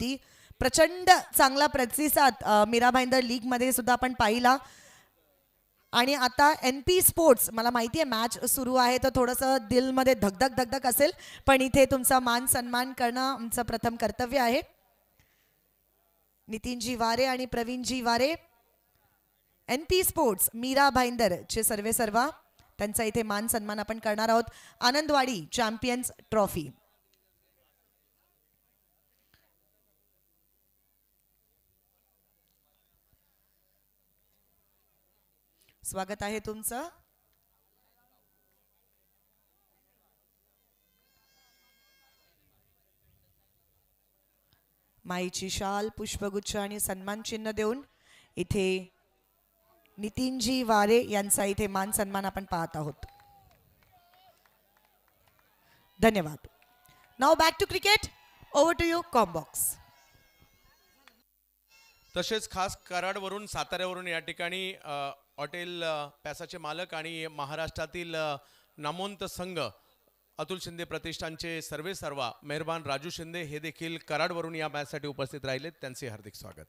होती. प्रचंड चांगला प्रतिसाद मीरा भाईंदर लीग मध्ये सुद्धा आपण पाहिला. आणि आता NP स्पोर्ट्स, मला माहिती आहे मॅच सुरू आहे तर थोडंसं दिलमध्ये धगधग धगधग असेल, पण इथे तुमचा मान सन्मान करणं आमचं प्रथम कर्तव्य आहे. नितीनजी वारे आणि प्रवीणजी वारे, NP स्पोर्ट्स मीरा भाईंदर चे सर्वे सर्वा, त्यांचा इथे मान सन्मान आपण करणार आहोत. Anandwadi champions trophy. स्वागत आहे तुमचं. माईची शाल, पुष्पगुच्छ आणि सन्मान चिन्ह देऊन इथे नितीनजी वारे यांचा इथे मान सन्मान आपण पाहत आहोत. धन्यवाद. Now back to cricket. Over to you comm box. तसेच खास कराडवरून साताऱ्यावरून या ठिकाणी हॉटेल पॅसाचे मालक आणि महाराष्ट्रातील नामवंत संघ अतुल शिंदे प्रतिष्ठानचे सर्वे सर्वा मेहरबान राजू शिंदे हे देखील कराडवरून या मॅचसाठी उपस्थित राहिलेत. त्यांचे हार्दिक स्वागत.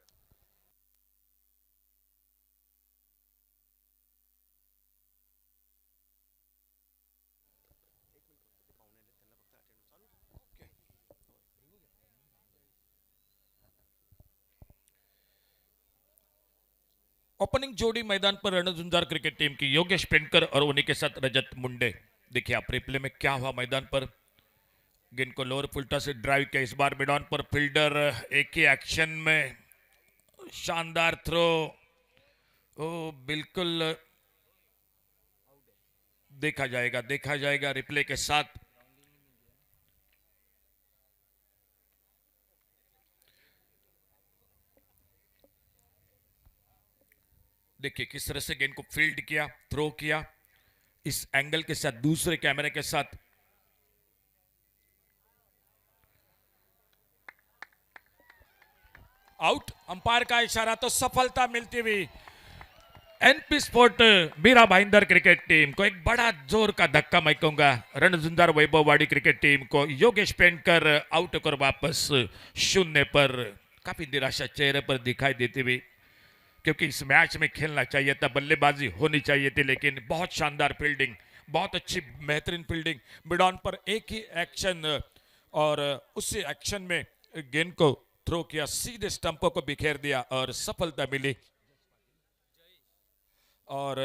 ओपनिंग जोड़ी मैदान पर रणझुंझार क्रिकेट टीम की योगेश पेंडकर और उन्हीं के साथ रजत मुंडे. देखिए आप रिप्ले में क्या हुआ मैदान पर. गेंद को लोअर फुलटा से ड्राइव किया. इस बार मिड ऑन पर फील्डर एक ही एक्शन में शानदार थ्रो. ओ बिल्कुल देखा जाएगा रिप्ले के साथ. देखिए किस तरह से गेंद को फील्ड किया, थ्रो किया. इस एंगल के साथ, दूसरे कैमरे के साथ. आउट. अंपायर का इशारा तो सफलता मिलती हुई NP sport Mira Bhayandar cricket team को एक बड़ा जोर का धक्का मैं कहूंगा. रणझुंझार वैभववाड़ी क्रिकेट टीम को योगेश पेंडकर आउट होकर वापस 0 पर. काफी निराशा चेहरे पर दिखाई देती हुई, क्योंकि इस मैच में खेलना चाहिए था, बल्लेबाजी होनी चाहिए थी, लेकिन बहुत शानदार फील्डिंग, बहुत अच्छी बेहतरीन फील्डिंग. मिड ऑन पर एक ही एक्शन और उसी एक्शन में गेंद को थ्रो किया, सीधे स्टंपों को बिखेर दिया और सफलता मिली. और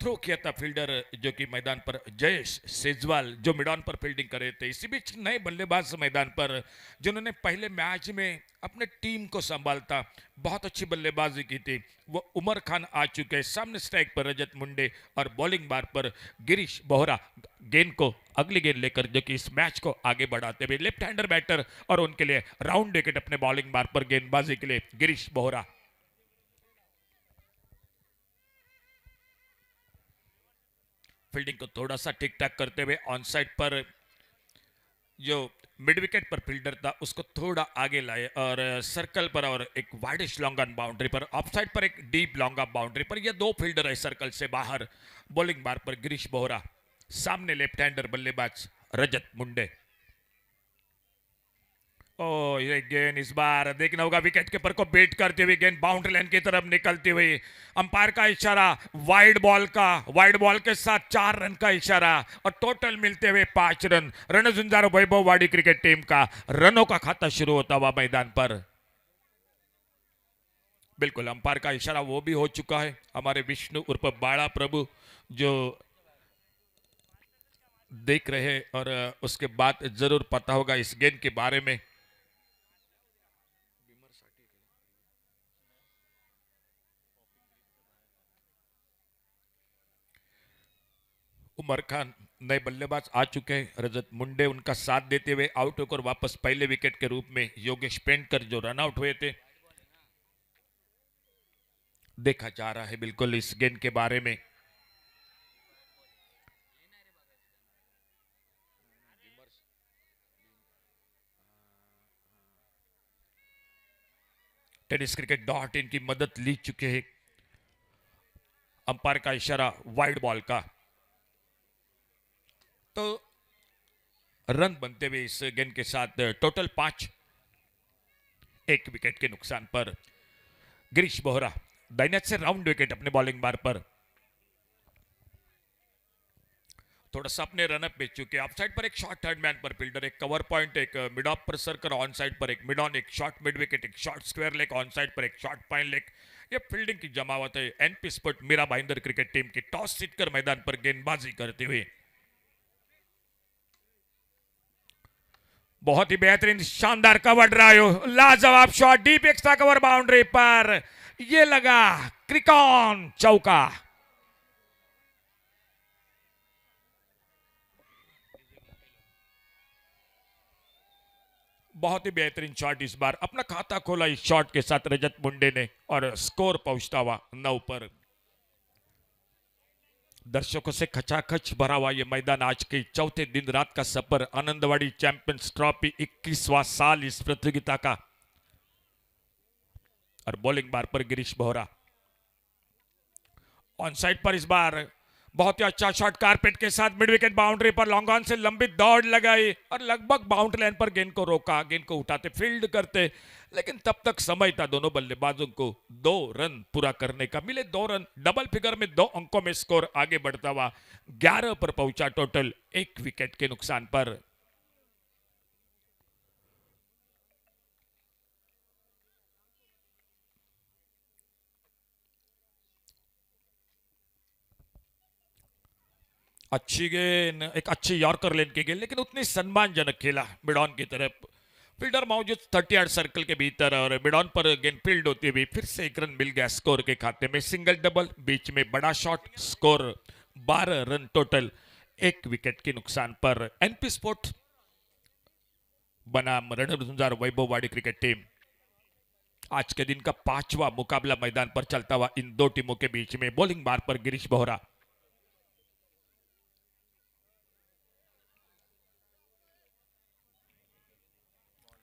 थ्रो किया था फील्डर जो कि मैदान पर जयेश सेजवाल, जो मिड ऑन पर फील्डिंग कर रहे थे. इसी बीच नए बल्लेबाज मैदान पर जिन्होंने पहले मैच में अपने टीम को संभालता, बहुत अच्छी बल्लेबाजी की थी, वो उमर खान आ चुके हैं. सामने स्ट्राइक पर रजत मुंडे और बॉलिंग बार पर गिरीश बोहरा गेंद को अगली गेंद लेकर जो कि इस मैच को आगे बढ़ाते हुए. लेफ्ट हैंडर बैटर और उनके लिए राउंड विकेट अपने बॉलिंग बार पर गेंदबाजी के लिए गिरीश बोहरा. फील्डिंग को थोड़ा सा ठीक ठाक करते हुए ऑन साइड पर जो मिड विकेट पर फील्डर था उसको थोड़ा आगे लाए और सर्कल पर और एक वाइडिश लॉन्ग ऑन बाउंड्री पर, ऑफ साइड पर एक डीप लॉन्ग ऑन बाउंड्री पर. ये 2 फील्डर है सर्कल से बाहर. बॉलिंग बार पर गिरीश बोहरा, सामने लेफ्ट हैंडर बल्लेबाज रजत मुंडे. ओ ये गेंद इस बार देखना होगा विकेट कीपर को बीट करते हुए गेंद बाउंड्री लाइन की तरफ निकलती हुई. अंपायर का इशारा वाइड बॉल के साथ 4 रन का इशारा और टोटल मिलते हुए 5 run. Ranzunzar Vaibhavwadi cricket team का रनों का खाता शुरू होता हुआ मैदान पर. बिल्कुल अंपायर का इशारा वो भी हो चुका है. हमारे विष्णु उर्फ बाड़ा प्रभु जो देख रहे और उसके बाद जरूर पता होगा इस गेंद के बारे में. उमर खान नए बल्लेबाज आ चुके हैं. रजत मुंडे उनका साथ देते हुए आउट होकर वापस पहले विकेट के रूप में योगेश पेंडकर जो रन आउट हुए थे. देखा जा रहा है बिल्कुल इस गेंद के बारे में. tenniscricket.in की मदद ली चुके हैं. अंपायर का इशारा वाइड बॉल का. तो रन बनते हुए इस गेंद के साथ टोटल 5. एक विकेट के नुकसान पर। गिरीश बोहरा दाहिने से राउंड विकेट अपने बॉलिंग बार पर। थोड़ा सा अपने रनअप बेच चुके, ऑफ साइड पर एक शॉर्ट थर्ड मैन पर फील्डर, एक कवर पॉइंट, एक मिड ऑफ पर सर्कल, ऑन साइड पर एक मिड ऑन, एक शॉर्ट मिड विकेट, एक short square leg, on side पर एक शॉर्ट पाइन लेग। ये फील्डिंग की जमावत है NP sport Mira Bhayandar cricket team की। टॉस जीतकर मैदान पर गेंदबाजी करते हुए बहुत ही बेहतरीन शानदार कवर ड्राइव, लाजवाब shot, deep extra cover boundary पर, ये लगा क्रिकॉन चौका। बहुत ही बेहतरीन शॉट, इस बार अपना खाता खोला इस शॉट के साथ रजत मुंडे ने और स्कोर पहुंचता हुआ 9 पर। दर्शकों से खचाखच भरा हुआ ये मैदान, आज के चौथे दिन रात का सफर, आनंदवाड़ी चैंपियंस ट्रॉफी 21वां साल इस प्रतियोगिता का। और बॉलिंग बार पर गिरीश बोहरा, ऑन साइड पर इस बार बहुत ही अच्छा शॉट कारपेट के साथ मिड विकेट बाउंड्री पर, लॉन्ग ऑन से लंबी दौड़ लगाई और लगभग बाउंड्री लाइन पर गेंद को रोका, गेंद को उठाते फील्ड करते, लेकिन तब तक समय था दोनों बल्लेबाजों को 2 रन पूरा करने का। मिले 2 रन, डबल फिगर में 2 अंकों में स्कोर आगे बढ़ता हुआ 11 पर पहुंचा टोटल, 1 विकेट के नुकसान पर। अच्छी गेंद, एक अच्छी यॉर्कर लेन की गेंद, लेकिन उतनी सम्मानजनक खेला मिडॉन की तरफ। फील्डर मौजूद 30 यार्ड सर्कल के भीतर और मिडॉन पर गेंद फील्ड होती हुई फिर से 1 रन मिल गया स्कोर के खाते में। सिंगल डबल, बीच में बड़ा shot, score 12 run total, 1 wicket के नुकसान पर। एनपी स्पोर्ट बनाम रणधुंजार वैभववाड़ी क्रिकेट टीम, आज के दिन का 5वां मुकाबला मैदान पर चलता हुआ इन 2 टीमों के बीच में। बॉलिंग बार पर गिरीश बोहरा,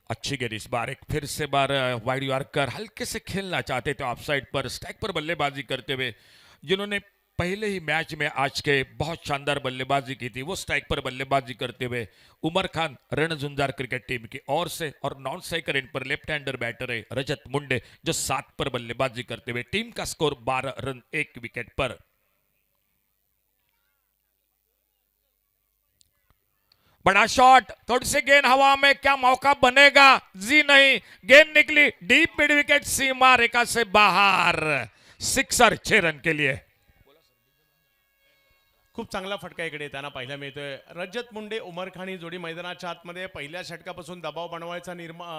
अच्छी गेंद इस बार, एक फिर से बार वाइड यॉर्कर, हल्के से खेलना चाहते थे ऑफ साइड पर, स्ट्राइक पर बल्लेबाजी करते हुए, जिन्होंने पहले ही मैच में आज के बहुत शानदार बल्लेबाजी की थी, वो स्ट्राइक पर बल्लेबाजी करते हुए उमर खान रणझुंजार क्रिकेट टीम की ओर से, और नॉन स्ट्राइकर इन पर लेफ्ट हैंडर बैटर है रजत मुंडे जो 7 पर बल्लेबाजी करते हुए। टीम का स्कोर 12 रन 1 विकेट पर। बड़ा शॉट, थोड़ी सी गेंद हवा में, क्या मौका बनेगा? जी नहीं, गेंद निकली डीप मिड विकेट सीमा रेखा से बाहर, सिक्सर 6 रन के लिए। खूप चांगला फटका इकडे येताना पाहायला मिळतोय। रजत मुंडे उमर खान ही जोडी मैदानाच्या आतमध्ये पहिल्या षटकापासून दबाव बनवायचा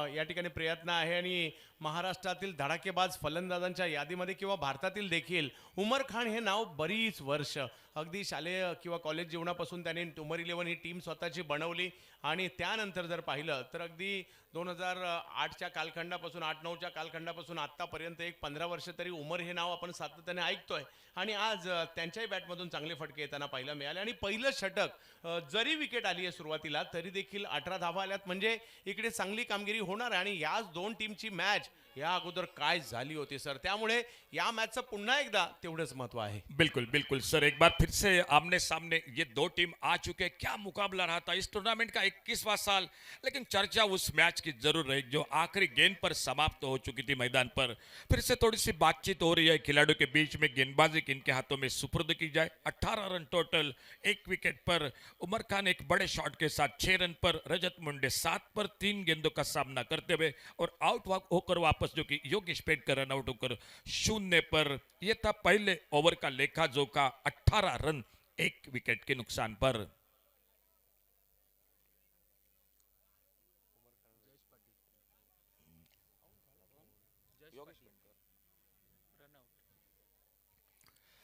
या ठिकाणी प्रयत्न आहे आणि महाराष्ट्रातील धडाकेबाज फलंदाजांच्या यादीमध्ये किंवा भारतातील देखील उमर खान हे नाव बरीच वर्ष, अगदी शालेय किंवा कॉलेज जीवनापासून त्यांनी उमर 11 ही टीम स्वतःची बनवली आणि त्यानंतर जर पाहिलं तर अगदी 2008च्या कालखंडापासून 8-9च्या कालखंडापासून आतापर्यंत एक 15 वर्ष तरी उमर हे नाव आपण सातत्याने ऐकतोय आणि आज त्यांच्याही बॅटमधून चांगले फटके येताना पाहायला मिळाले आणि पहिलं षटक जरी विकेट आली आहे सुरुवातीला तरी देखील 18 धावा आल्यात, म्हणजे इकडे चांगली कामगिरी होणार आहे आणि याच 2 टीमची मॅच या अगोदर काय झाली होती सर, त्यामुळे या मैचचं पुन्हा एकदा तेवढंच महत्व आहे। बिल्कुल बिल्कुल सर, एक बार फिर से आमने सामने ये 2 टीम आ चुके, क्या मुकाबला रहा था इस टूर्नामेंट का 21वां साल। लेकिन चर्चा उस मैच की जरूर रही जो आखिरी गेंद पर समाप्त हो चुकी थी मैदान पर। फिर से थोड़ी सी बातचीत हो रही है खिलाड़ियों के बीच में, गेंदबाजी किनके हाथों में सुपुर्द की जाए। 18 रन टोटल, 1 विकेट पर। उमर खान एक बड़े शॉट के साथ 6 रन पर, रजत मुंडे 7 पर 3 गेंदों का सामना करते हुए और आउट होकर वापस, जो कि योगेश पेडकर रन आउट होकर 0 पर। यह था पहले ओवर का लेखा जोखा, 18 रन 1 विकेट के नुकसान पर।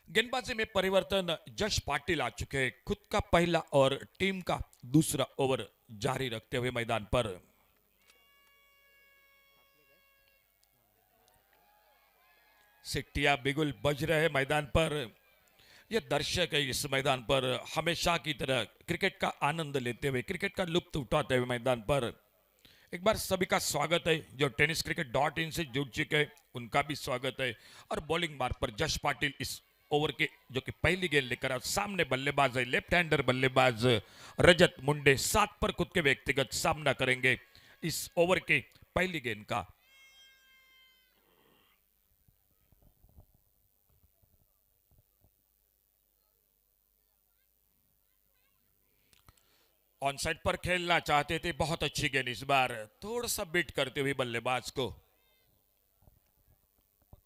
गेंदबाजी में परिवर्तन, जश पाटिल आ चुके हैं, खुद का पहला और टीम का दूसरा ओवर जारी रखते हुए मैदान पर। सिट्टियां बिगुल बज रहे हैं मैदान पर। ये दर्शक है इस मैदान पर हमेशा की तरह क्रिकेट का आनंद लेते हुए, क्रिकेट का लुत्फ उठाते हुए मैदान पर। एक बार सभी का स्वागत है, जो tenniscricket.in से जुड़ चुके हैं उनका भी स्वागत है। और बॉलिंग बार पर जश पाटिल इस ओवर के जो कि पहली गेंद लेकर आए, सामने बल्लेबाज है लेफ्ट हैंडर बल्लेबाज रजत मुंडे, 7 पर खुद के व्यक्तिगत सामना करेंगे इस ओवर के पहली गेंद का। ऑन साइड पर खेलना चाहते थे, बहुत अच्छी गेंद इस बार थोड़ा सा बीट करते हुए बल्लेबाज को।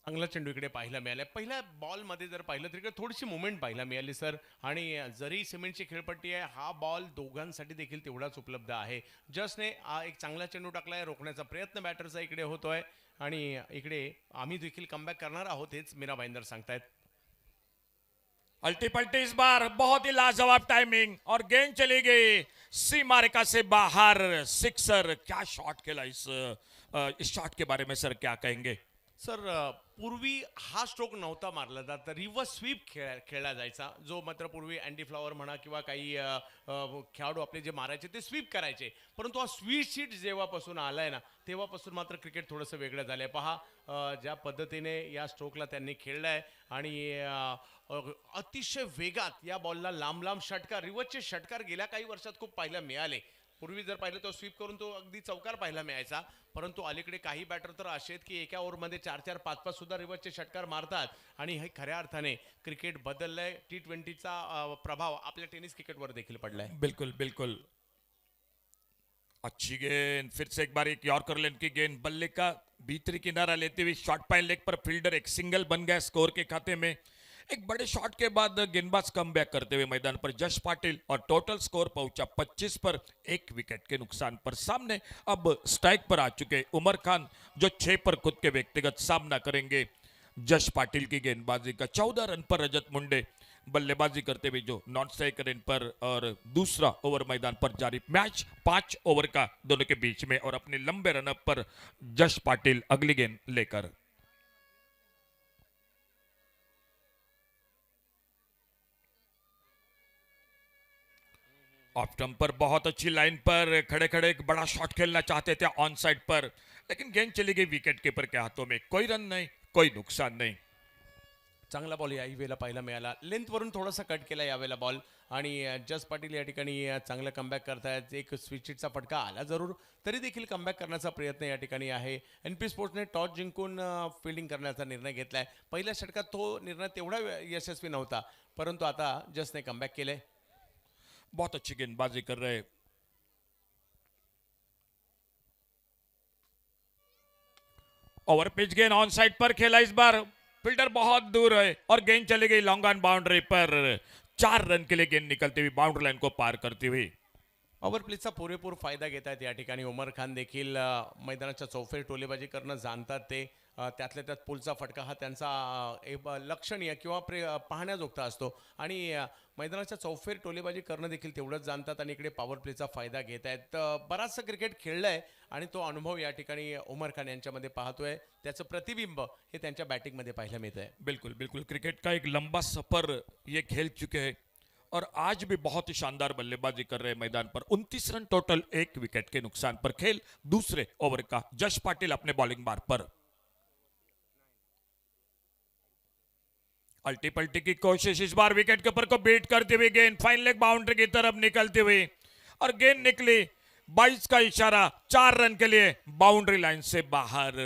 चांगला चेंडू इकडे पाहायला मिळाला. पहिल्या बॉलमध्ये जर पाहिलं तर इकडे थोडीशी मुवमेंट पाहायला मिळाली सर. आणि जरी सिमेंटची खेळपट्टी आहे, हा बॉल दोघांसाठी देखील तेवढाच उपलब्ध आहे. जसने एक चांगला चेंडू टाकलाय, रोखण्याचा प्रयत्न बॅटरचा इकडे होतोय आणि इकडे आम्ही देखील कमबॅक करणार आहोत, हेच मीरा भाईंदर सांगतायत. अल्टी पल्टी इस बार बहुत ही लाजवाब टाइमिंग और गेंद चली गई सीमा रेखा से बाहर, सिक्सर। क्या शॉट खेला इस शॉट के बारे में सर क्या कहेंगे? सर पूर्वी हा स्ट्रोक नव्हता मारला जात, रिव्हर्स स्वीप खेळला जायचा, जो मात्र पूर्वी अँडी फ्लॉवर म्हणा किंवा काही खेळाडू आपले जे मारायचे ते स्वीप करायचे. परंतु हा स्वीट शीट जेव्हापासून आलाय ना, तेव्हापासून मात्र क्रिकेट थोडंसं वेगळं झालंय. पहा ज्या पद्धतीने या स्ट्रोकला त्यांनी खेळलाय आणि अतिशय वेगात या बॉलला लांब लांब षटकार, रिव्हर्सचे षटकार गेल्या काही वर्षात खूप पाहायला मिळाले. पूर्वी जर पाहिलं तर स्वीप करून तो अगदी चौकार पाहायला मिळायचा. परंतु अलीकडे काही बॅटर तर असे आहेत की एका ओव्हरमध्ये 4-4, 5-5 सुद्धा रिव्हर्सचे षटकार मारतात. आणि हे खऱ्या अर्थाने क्रिकेट बदललंय. T20चा प्रभाव आपल्या टेनिस क्रिकेटवर देखील पडलाय. बिल्कुल बिल्कुल, अच्छी गेंद, फिर से एक बार एक यॉर्कर लेन की गेंद, बल्ले का भीतरी किनारा लेते हुए शॉट पाइन लेग पर फील्डर एक सिंगल बन गया स्कोर के खाते में। एक बड़े शॉट के बाद गेंदबाज कम बैक करते हुए मैदान पर जश पाटिल और टोटल स्कोर पहुंचा 25 पर, 1 विकेट के नुकसान पर। सामने अब स्ट्राइक पर आ चुके उमर खान, जो 6 पर खुद के व्यक्तिगत सामना करेंगे जश पाटिल की गेंदबाजी का। 14 रन पर रजत मुंडे बल्लेबाजी करते हुए जो नॉन स्ट्राइक रेन पर, और दूसरा ओवर मैदान पर जारी। मैच 5 ओवर का दोनों के बीच में, और अपने लंबे रनअप पर जश पाटिल अगली गेंद लेकर। ऑफ स्टंप पर बहुत अच्छी लाइन पर खड़े खड़े एक बड़ा शॉट खेलना चाहते थे ऑन साइड पर, लेकिन गेंद चली गई विकेट कीपर के हाथों में। कोई रन नहीं, कोई नुकसान नहीं। चांगला बॉल याही वेळेला पाहायला मिळाला. लेंथवरून थोडासा कट केला यावेळेला बॉल. आणि जस पाटील या ठिकाणी चांगलं कमबॅक करतायत. एक स्विचिटचा फटका आला जरूर, तरी देखील कमबॅक करण्याचा प्रयत्न या ठिकाणी आहे. NP स्पोर्ट्सने टॉस जिंकून फिल्डिंग करण्याचा निर्णय घेतलाय. पहिल्या षटकात तो निर्णय तेवढा यशस्वी नव्हता, परंतु आता जसने कमबॅक केले. बहुत अच्छी गेंदबाजी कर रहे। ओवर पिच गेंद ऑन साइड पर खेला इस बार, फील्डर बहुत दूर है और गेंद चली गई लॉन्ग ऑन बाउंड्री पर। 4 रन के लिए गेंद निकलती हुई बाउंड्री लाइन को पार करती हुई। ओव्हर प्लेचा पुरेपूर फायदा घेत आहेत या ठिकाणी उमर खान देखील. मैदानाच्या चौफेर टोलेबाजी करणं जाणतात ते. त्यातल्या त्यात पुलचा फटका हा त्यांचा एक लक्षणीय किंवा पाहण्याजोगता असतो. आणि मैदानाच्या चौफेर टोलेबाजी करणं देखील तेवढंच जाणतात आणि इकडे पॉवर प्लेचा फायदा घेत आहेत. बराचसा क्रिकेट खेळलंय आणि तो अनुभव या ठिकाणी उमर खान यांच्यामध्ये पाहतोय. त्याचं प्रतिबिंब हे त्यांच्या बॅटिंगमध्ये पाहायला मिळत आहे. बिल्कुल बिल्कुल, क्रिकेट का एक लंबा सफर ये खेल चुके हैं और आज भी बहुत ही शानदार बल्लेबाजी कर रहे हैं मैदान पर। 29 रन टोटल, 1 विकेट के नुकसान पर। खेल दूसरे ओवर का, जश पाटिल अपने बॉलिंग बार पर। अल्टी पल्टी की कोशिश, इस बार विकेट कीपर को बीट करते हुए गेंद फाइन लेग बाउंड्री की तरफ निकलती हुई, और गेंद निकली 22 का इशारा, 4 रन के लिए बाउंड्री लाइन से बाहर।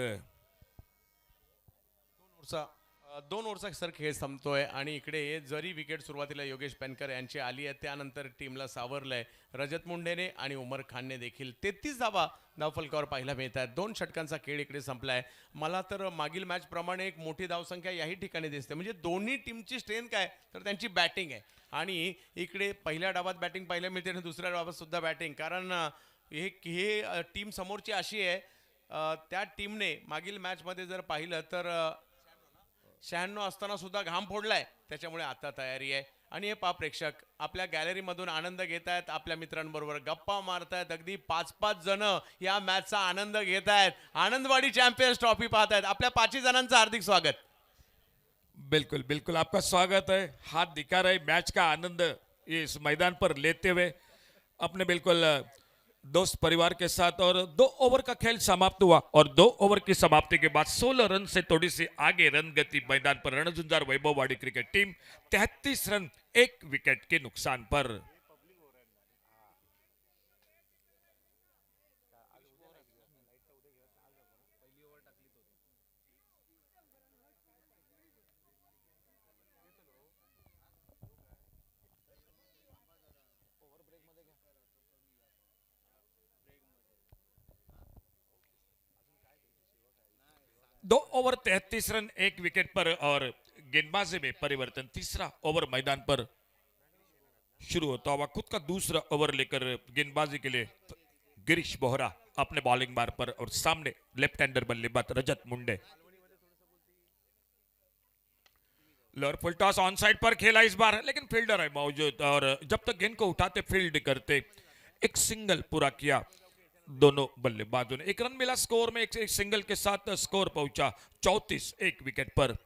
2 ओव्हरचा सर खेळ संपतोय आणि इकडे जरी विकेट सुरुवातीला योगेश पेनकर यांची आली आहे, त्यानंतर टीमला सावरलंय रजत मुंडेने आणि उमर खानने देखील. 33 धावा धावफलकावर पाहायला मिळत आहेत. 2 षटकांचा खेळ इकडे संपलाय. मला तर मागील मॅच प्रमाणे एक मोठी धावसंख्या याही ठिकाणी दिसते. म्हणजे दोन्ही टीमची स्ट्रेंथ काय तर त्यांची बॅटिंग आहे. आणि इकडे पहिल्या डावात बॅटिंग पाहायला मिळते आणि दुसऱ्या डावात सुद्धा बॅटिंग. कारण हे टीम समोरची अशी आहे, त्या टीमने मागील मॅचमध्ये जर पाहिलं तर 96 असताना सुद्धा घाम फोडलाय. त्याच्यामुळे आता तयारी आहे. आणि हे प्रेक्षक आपल्या गॅलरीमधून आनंद घेत आहेत, आपल्या मित्रांबरोबर गप्पा मारतायत. अगदी 5-5 जण या मॅचचा आनंद घेत आहेत. आनंदवाडी चॅम्पियन्स ट्रॉफी पाहत आहेत. आपल्या 5 जणांचं हार्दिक स्वागत. बिल्कुल बिल्कुल, आपका स्वागत है। हाथ दिखा रहे, मैच का आनंद इस मैदान पर लेते हुए अपने बिल्कुल दोस्त परिवार के साथ। और 2 ओवर का खेल समाप्त हुआ, और 2 ओवर की समाप्ति के बाद 16 रन से थोड़ी सी आगे रन गति मैदान पर Ranzunjar वैभववाड़ी cricket team 33 run, 1 wicket के नुकसान पर। 2 ओवर 33 रन 1 विकेट पर और गेंदबाजी में परिवर्तन। तीसरा ओवर मैदान पर शुरू होता हुआ खुद का दूसरा ओवर लेकर गेंदबाजी के लिए गिरीश बोहरा अपने बॉलिंग बार पर और सामने लेफ्ट हैंडर बल्लेबाज Rajat Munde. Lower full toss on side पर खेला इस बार, लेकिन फील्डर है मौजूद और जब तक गेंद को उठाते फील्ड करते एक सिंगल पूरा किया दोनों बल्लेबाजों ने। 1 रन मिला स्कोर में, एक सिंगल के साथ स्कोर पहुंचा 34 1 विकेट पर।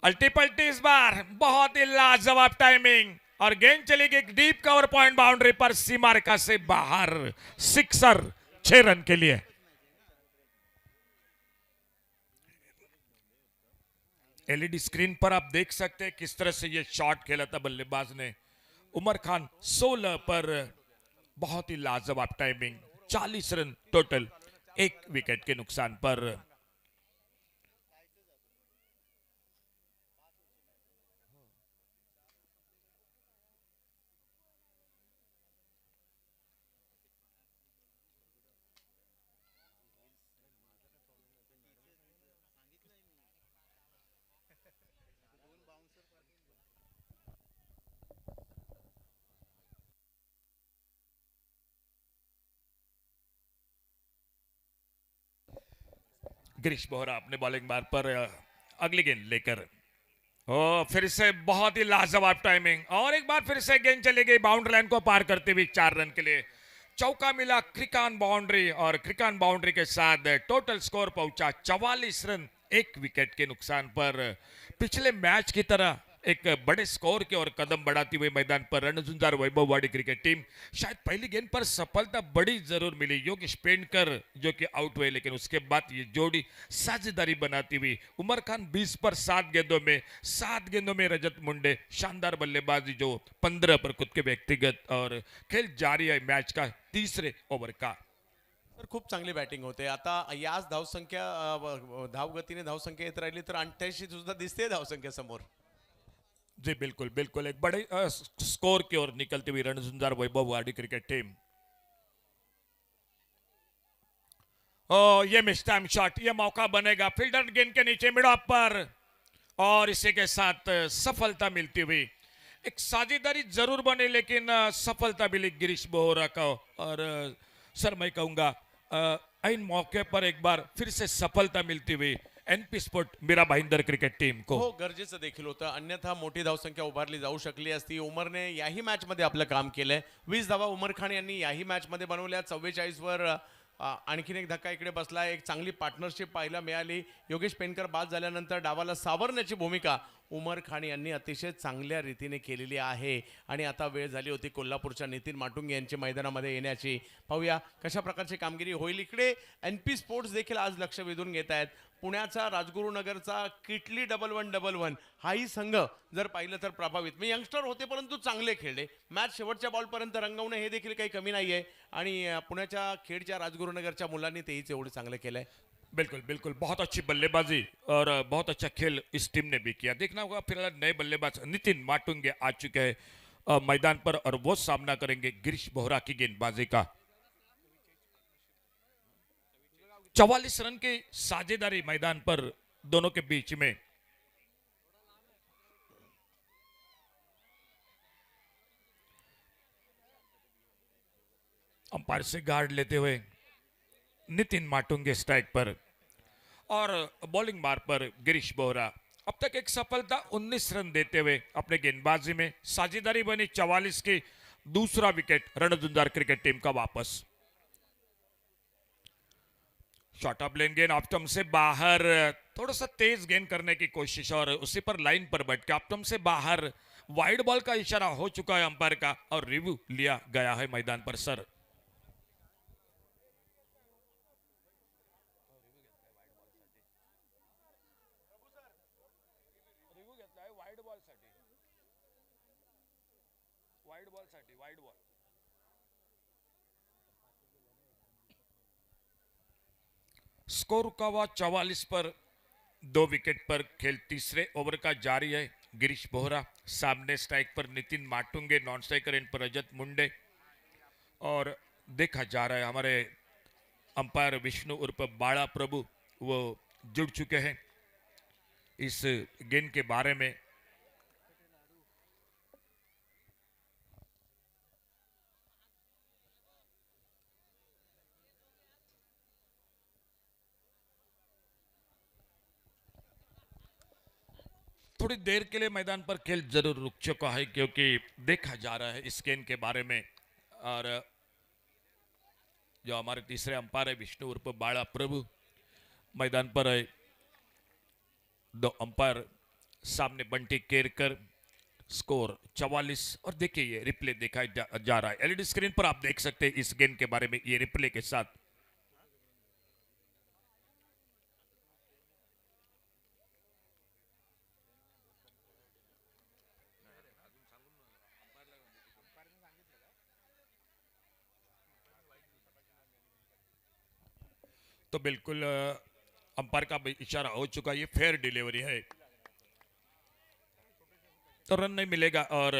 अल्टी पल्टी इस बार, बहुत ही लाजवाब टाइमिंग और गेंद चली गई डीप कवर पॉइंट बाउंड्री पर सीमा रेखा से बाहर। सिक्सर 6 रन के लिए। एलईडी स्क्रीन पर आप देख सकते हैं किस तरह से ये शॉट खेला था बल्लेबाज ने। उमर खान 16 पर, बहुत ही लाजवाब टाइमिंग। 40 रन टोटल 1 विकेट के नुकसान पर। गिरीश बोहरा अपने बॉलिंग बार पर अगली गेंद लेकर फिर से बहुत ही लाजवाब टाइमिंग और एक बार फिर से गेंद चली गई बाउंड्री लाइन को पार करते हुए 4 रन के लिए। चौका मिला क्रिकान बाउंड्री और क्रिकान बाउंड्री के साथ टोटल स्कोर पहुंचा 44 रन 1 विकेट के नुकसान पर। पिछले मैच की तरह एक बड़े स्कोर के और कदम बढ़ाती हुई मैदान पर रणझुंझार वैभववाड़ी क्रिकेट टीम। शायद पहली गेंद पर सफलता बड़ी जरूर मिली योगेश पेंडकर जो कि आउट हुए, लेकिन उसके बाद ये जोड़ी साझेदारी बनाती हुई। उमर खान 20 पर 7 गेंदों में रजत मुंडे शानदार बल्लेबाजी जो 15 पर खुद के व्यक्तिगत और खेल जारी है मैच का तीसरे ओवर का। तर खूप चांगली बॅटिंग होते। आता याच धावगतीने धावसंख्या येत राहिली तर 88 सुद्धा दिसते धावसंख्या समोर। जी बिल्कुल बिल्कुल, एक बड़े स्कोर की ओर निकलती हुई रणझुंझार वैभववाड़ी क्रिकेट टीम। ये मिस टाइम शॉट, ये मौका बनेगा फील्डर गेंद के नीचे मिड ऑफ पर और इसी के साथ सफलता मिलती हुई। एक साझेदारी जरूर बने लेकिन सफलता मिली गिरीश बोहरा का और सर मैं कहूंगा इन मौके पर एक बार फिर से सफलता मिलती हुई NP sport Mira Bhayandar cricket team को। हो, गरजेचं देखील होतं, अन्यथा मोठी धावसंख्या उभारली जाऊ शकली असती। उमरने याही मॅच मध्ये आपलं काम केलंय। 20 धावा उमर खान यांनी याही मॅच मध्ये बनवल्या। 44 वर आणखीन एक धक्का इकडे बसला। एक चांगली पार्टनरशिप पाहायला मिळाली। योगेश पेनकर बाद झाल्यानंतर डावाला सावरण्याची भूमिका उमर खान यांनी अतिशय चांगल्या रीतीने केलेली आहे आणि आता वेळ झाली होती कोल्हापूरच्या नितीन माटुंगे यांची मैदानामध्ये येण्याची। पाहूया कशा प्रकारची कामगिरी होईल। इकडे एनपी स्पोर्ट्स देखील आज लक्ष वेधून घेत आहेत। पुण्याचा राजगुरुनगरचा किटली 1111 हाही संघ जर पाहिलं तर प्रभावित मी यंगस्टर होते परंतु चांगले खेळले। मॅच शेवटच्या बॉलपर्यंत रंगवणे हे देखील काही कमी नाहीये आणि पुण्याच्या खेडच्या राजगुरुनगरच्या मुलांनी तेहीच एवढे चांगले केलंय। बिल्कुल बिल्कुल, बहुत अच्छी बल्लेबाजी और बहुत अच्छा खेल इस टीम ने भी किया। देखना होगा फिलहाल नए बल्लेबाज नितिन माटुंगे आ चुके हैं मैदान पर और वो सामना करेंगे गिरीश बोहरा की गेंदबाजी का। 44 रन की साझेदारी मैदान पर दोनों के बीच में। अंपायर से गार्ड लेते हुए नितिन माटुंगे स्ट्राइक पर और बॉलिंग बार पर गिरीश बोहरा। अब तक एक सफलता 19 रन देते हुए अपने गेंदबाजी में साझेदारी बनी 44 की। दूसरा विकेट रणझुंझार क्रिकेट टीम का वापस। शॉर्ट ऑफ लेन गेंद ऑफ स्टंप से बाहर, थोड़ा सा तेज गेंद करने की कोशिश और उसी पर लाइन पर बैठ के ऑफ स्टंप से बाहर वाइड बॉल का इशारा हो चुका है अंपायर का और रिव्यू लिया गया है मैदान पर। सर स्कोर रुका हुआ 44 पर 2 विकेट पर खेल तीसरे ओवर का जारी है। गिरीश बोहरा सामने स्ट्राइक पर नितिन माटुंगे, नॉन स्ट्राइकर एंड पर रजत मुंडे। और देखा जा रहा है हमारे अंपायर विष्णु उर्फ बाड़ा प्रभु वो जुड़ चुके हैं इस गेंद के बारे में। थोड़ी देर के लिए मैदान पर खेल जरूर रुक चुका है क्योंकि देखा जा रहा है इस गेंद के बारे में। और जो हमारे तीसरे अंपायर है विष्णु उर्फ बाड़ा प्रभु मैदान पर है। 2 अंपायर सामने बंटी केरकर। स्कोर 44। और देखिए ये रिप्ले देखा जा रहा है एलईडी स्क्रीन पर, आप देख सकते हैं इस गेंद के बारे में ये रिप्ले के साथ। तो बिल्कुल अंपायर का भी इशारा हो चुका है, ये फेयर डिलीवरी है तो रन नहीं मिलेगा। और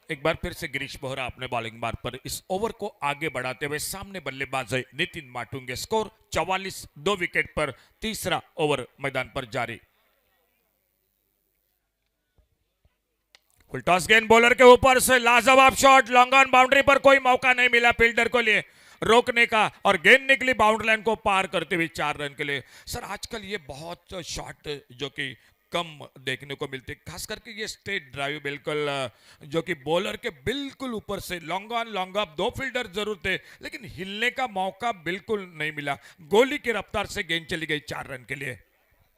एक बार फिर से गिरीश बोहरा अपने बॉलिंग मार्ग पर इस ओवर को आगे बढ़ाते हुए सामने बल्लेबाज है नितिन माटुंगे। स्कोर 44, 2 विकेट पर तीसरा ओवर मैदान पर जारी। फुल टॉस गेंद बॉलर के ऊपर से लाजवाब शॉट, लॉन्ग ऑन बाउंड्री पर कोई मौका नहीं मिला फील्डर को लिए रोकने का और गेंद निकली बाउंड्री लाइन को पार करते हुए 4 रन के लिए। सर आजकल ये बहुत शॉट जो कि कम देखने को मिलते, खास करके ये स्ट्रेट ड्राइव बिल्कुल जो कि बॉलर के बिल्कुल ऊपर से long on long off, 2 fielder जरूर थे लेकिन हिलने का मौका बिल्कुल नहीं मिला। गोली की रफ्तार से गेंद चली गई 4 रन के लिए।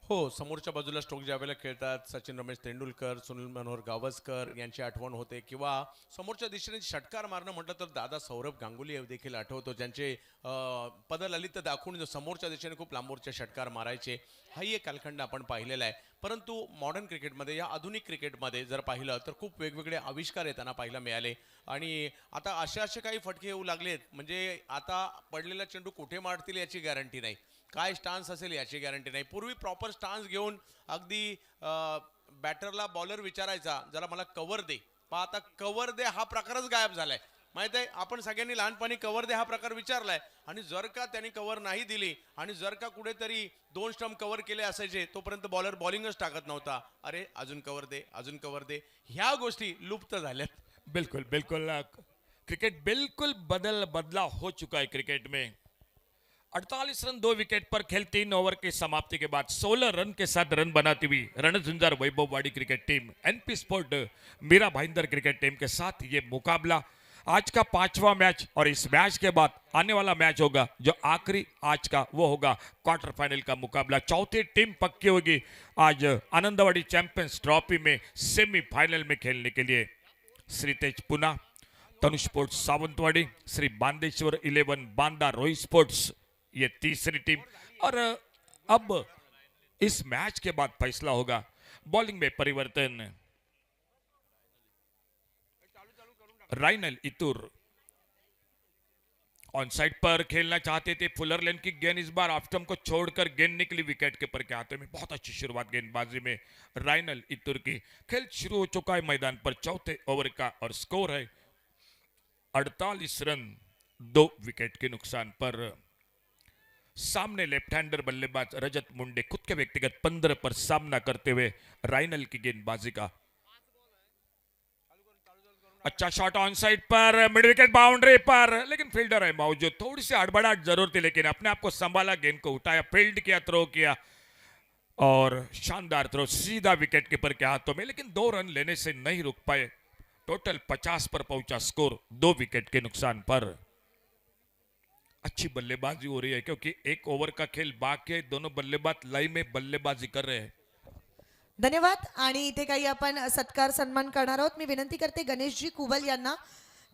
हो, समोरच्या बाजूला स्ट्रोक ज्यावेळेला खेळतात सचिन रमेश तेंडुलकर, सुनील मनोहर गावस्कर यांची आठवण होते किंवा समोरच्या दिशेने षटकार मारणं म्हटलं तर दादा सौरभ गांगुली देखील आठवतो, ज्यांचे पदललित दाखवून समोरच्या दिशेने खूप लांबवरचे षटकार मारायचे। हाही एक कालखंड आपण पाहिलेला आहे। परंतु मॉडर्न क्रिकेटमध्ये या आधुनिक क्रिकेटमध्ये जर पाहिलं तर खूप वेगवेगळे आविष्कार येताना पाहायला मिळाले आणि आता असे काही फटके येऊ लागलेत म्हणजे आता पडलेला चेंडू कुठे मारतील याची गॅरंटी नाही, काय स्टान्स असेल याची गॅरंटी नाही। पूर्वी प्रॉपर स्टान्स घेऊन अगदी बॅटरला बॉलर विचारायचा जरा मला कव्हर दे, पण आता कव्हर दे हा प्रकारच गायब झालाय। माहित आहे आपण सगळ्यांनी लहानपणी कव्हर दे हा प्रकार विचारलाय आणि जर का त्यांनी कव्हर नाही दिली आणि जर का कुठेतरी 2 स्टंप कव्हर केले असायचे तोपर्यंत बॉलर बॉलिंगच टाकत नव्हता, अरे अजून कव्हर दे अजून कव्हर दे, ह्या गोष्टी लुप्त झाल्यात। बिल्कुल बिल्कुल क्रिकेट बिल्कुल बदला हो चुका है क्रिकेट में। 48 रन 2 विकेट पर खेल 3 ओवर की समाप्ति के बाद 16 रन के साथ रन बनाती हुई Ranjhunjhar Vaibhavwadi cricket team NP sport Mira Bhayandar cricket team के साथ ये मुकाबला आज का 5वां मैच और इस मैच के बाद आने वाला मैच होगा जो आखिरी आज का वो होगा क्वार्टर फाइनल का मुकाबला। चौथी टीम पक्की होगी आज आनंदवाड़ी चैंपियंस ट्रॉफी में सेमीफाइनल में खेलने के लिए। श्रीतेज पुना, तनु स्पोर्ट्स सावंतवाड़ी, श्री बांदेश्वर 11 बांदा रोही स्पोर्ट्स ये तीसरी टीम। और अब इस मैच के बाद फैसला होगा। बॉलिंग में परिवर्तन, राइनल इतुर ऑन साइड पर खेलना चाहते थे, फुलर लेन की गेंद इस बार ऑफ को छोड़कर गेंद निकली विकेट कीपर के हाथों में। बहुत अच्छी शुरुआत गेंदबाजी में राइनल इतुर की। खेल शुरू हो चुका है मैदान पर 4थे ओवर का और स्कोर है 48 रन 2 विकेट के नुकसान पर। सामने लेफ्ट हैंडर बल्लेबाज रजत मुंडे खुद के व्यक्तिगत 15 पर सामना करते हुए राइनल की गेंदबाजी का अच्छा शॉट ऑन साइड पर मिड विकेट बाउंड्री पर, लेकिन फील्डर है मौजूद। थोड़ी सी हड़बड़ाहट जरूर थी लेकिन अपने आप को संभाला, गेंद को उठाया, फील्ड किया, थ्रो किया और शानदार थ्रो सीधा विकेट कीपर के हाथों में, लेकिन 2 रन लेने से नहीं रुक पाए। टोटल 50 पर पहुंचा स्कोर 2 विकेट के नुकसान पर। अच्छी बल्लेबाजी हो रही है क्योंकि 1 ओवर का खेल बाकी है, दोनों बल्लेबाज लाइन में बल्लेबाजी कर रहे हैं। धन्यवाद। आणि इथे काही आपण सत्कार सन्मान करणार आहोत। मी विनंती करते गणेशजी कुबल यांना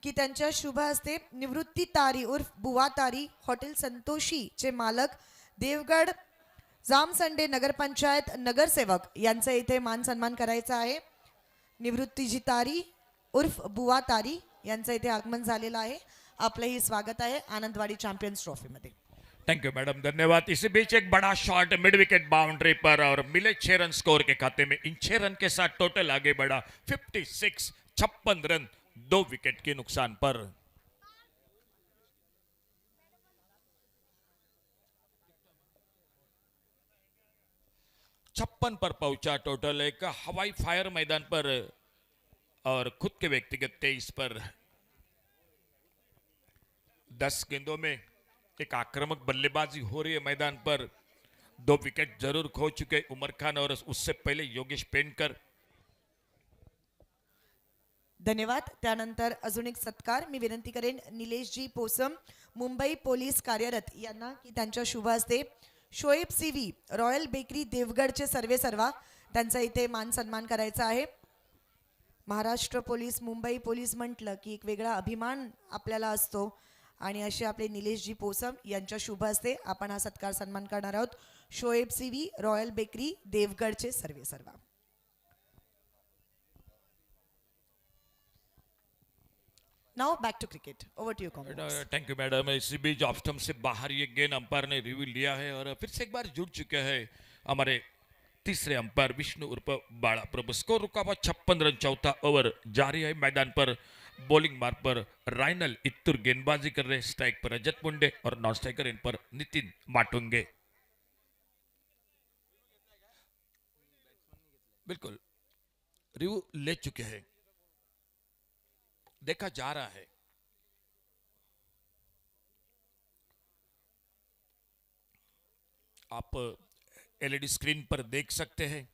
की त्यांच्या शुभ हस्ते निवृत्ती तारी उर्फ बुवा तारी हॉटेल संतोषी चे मालक देवगड जामसंडे नगरपंचायत नगरसेवक यांचा इथे मान सन्मान करायचा आहे। निवृत्तीजी तारी उर्फ बुवा तारी यांचं इथे आगमन झालेलं आहे। आपलंही स्वागत आहे आनंदवाडी चॅम्पियन्स ट्रॉफी मध्ये। थैंक यू मैडम, धन्यवाद। इसी बीच एक बड़ा शॉट मिड विकेट बाउंड्री पर और मिले 6 रन स्कोर के खाते में। इन 6 रन के साथ टोटल आगे बढ़ा 56 रन 2 विकेट के नुकसान पर। छप्पन पर पहुंचा टोटल। एक हवाई फायर मैदान पर और खुद के व्यक्तिगत 23 पर। 10 गेंदों में एक आक्रामक बल्लेबाजी हो रही है मैदान पर। 2 विकेट जरूर खो चुके उमर खान और उससे पहले योगेश पेंडकर। धन्यवाद। त्यानंतर अजून एक सत्कार मी विनंती करेन निलेशजी पोसम मुंबई पोलीस कार्यरत यांना की त्यांच्या शुभ हस्ते शोएब सीवी रॉयल बेकरी देवगडचे सर्वेसर्वा त्यांचा इथे मान सन्मान करायचा आहे। महाराष्ट्र पोलीस मुंबई पोलीस म्हटलं की एक वेगळा अभिमान आपल्याला असतो आणि असे आपले निलेशजी पोसम यांच्या शुभ हस्ते आपण हा सत्कार सन्मान करणार आहोत। शोएब सीवी रॉयल बेकरी देवगडचे सर्वेसर्वा। Now back to cricket, over to you comrades. Thank you madam. इसी बीच ऑफ स्टंप से बाहर ये गेंद अंपायर ने रिव्यू लिया है और फिर से एक बार जुड़ चुके हैं हमारे तीसरे अंपायर विष्णु उर्फ बाड़ा प्रभु। स्कोर रुका हुआ 56 रन। चौथा ओवर जारी है मैदान पर। बॉलिंग मार्ग पर राइनल इत्तुर गेंदबाजी कर रहे। स्ट्राइक पर रजत मुंडे और नॉन स्ट्राइकर इन पर नितिन माटुंगे। बिल्कुल रिव्यू ले चुके हैं, देखा जा रहा है। आप एलईडी स्क्रीन पर देख सकते हैं।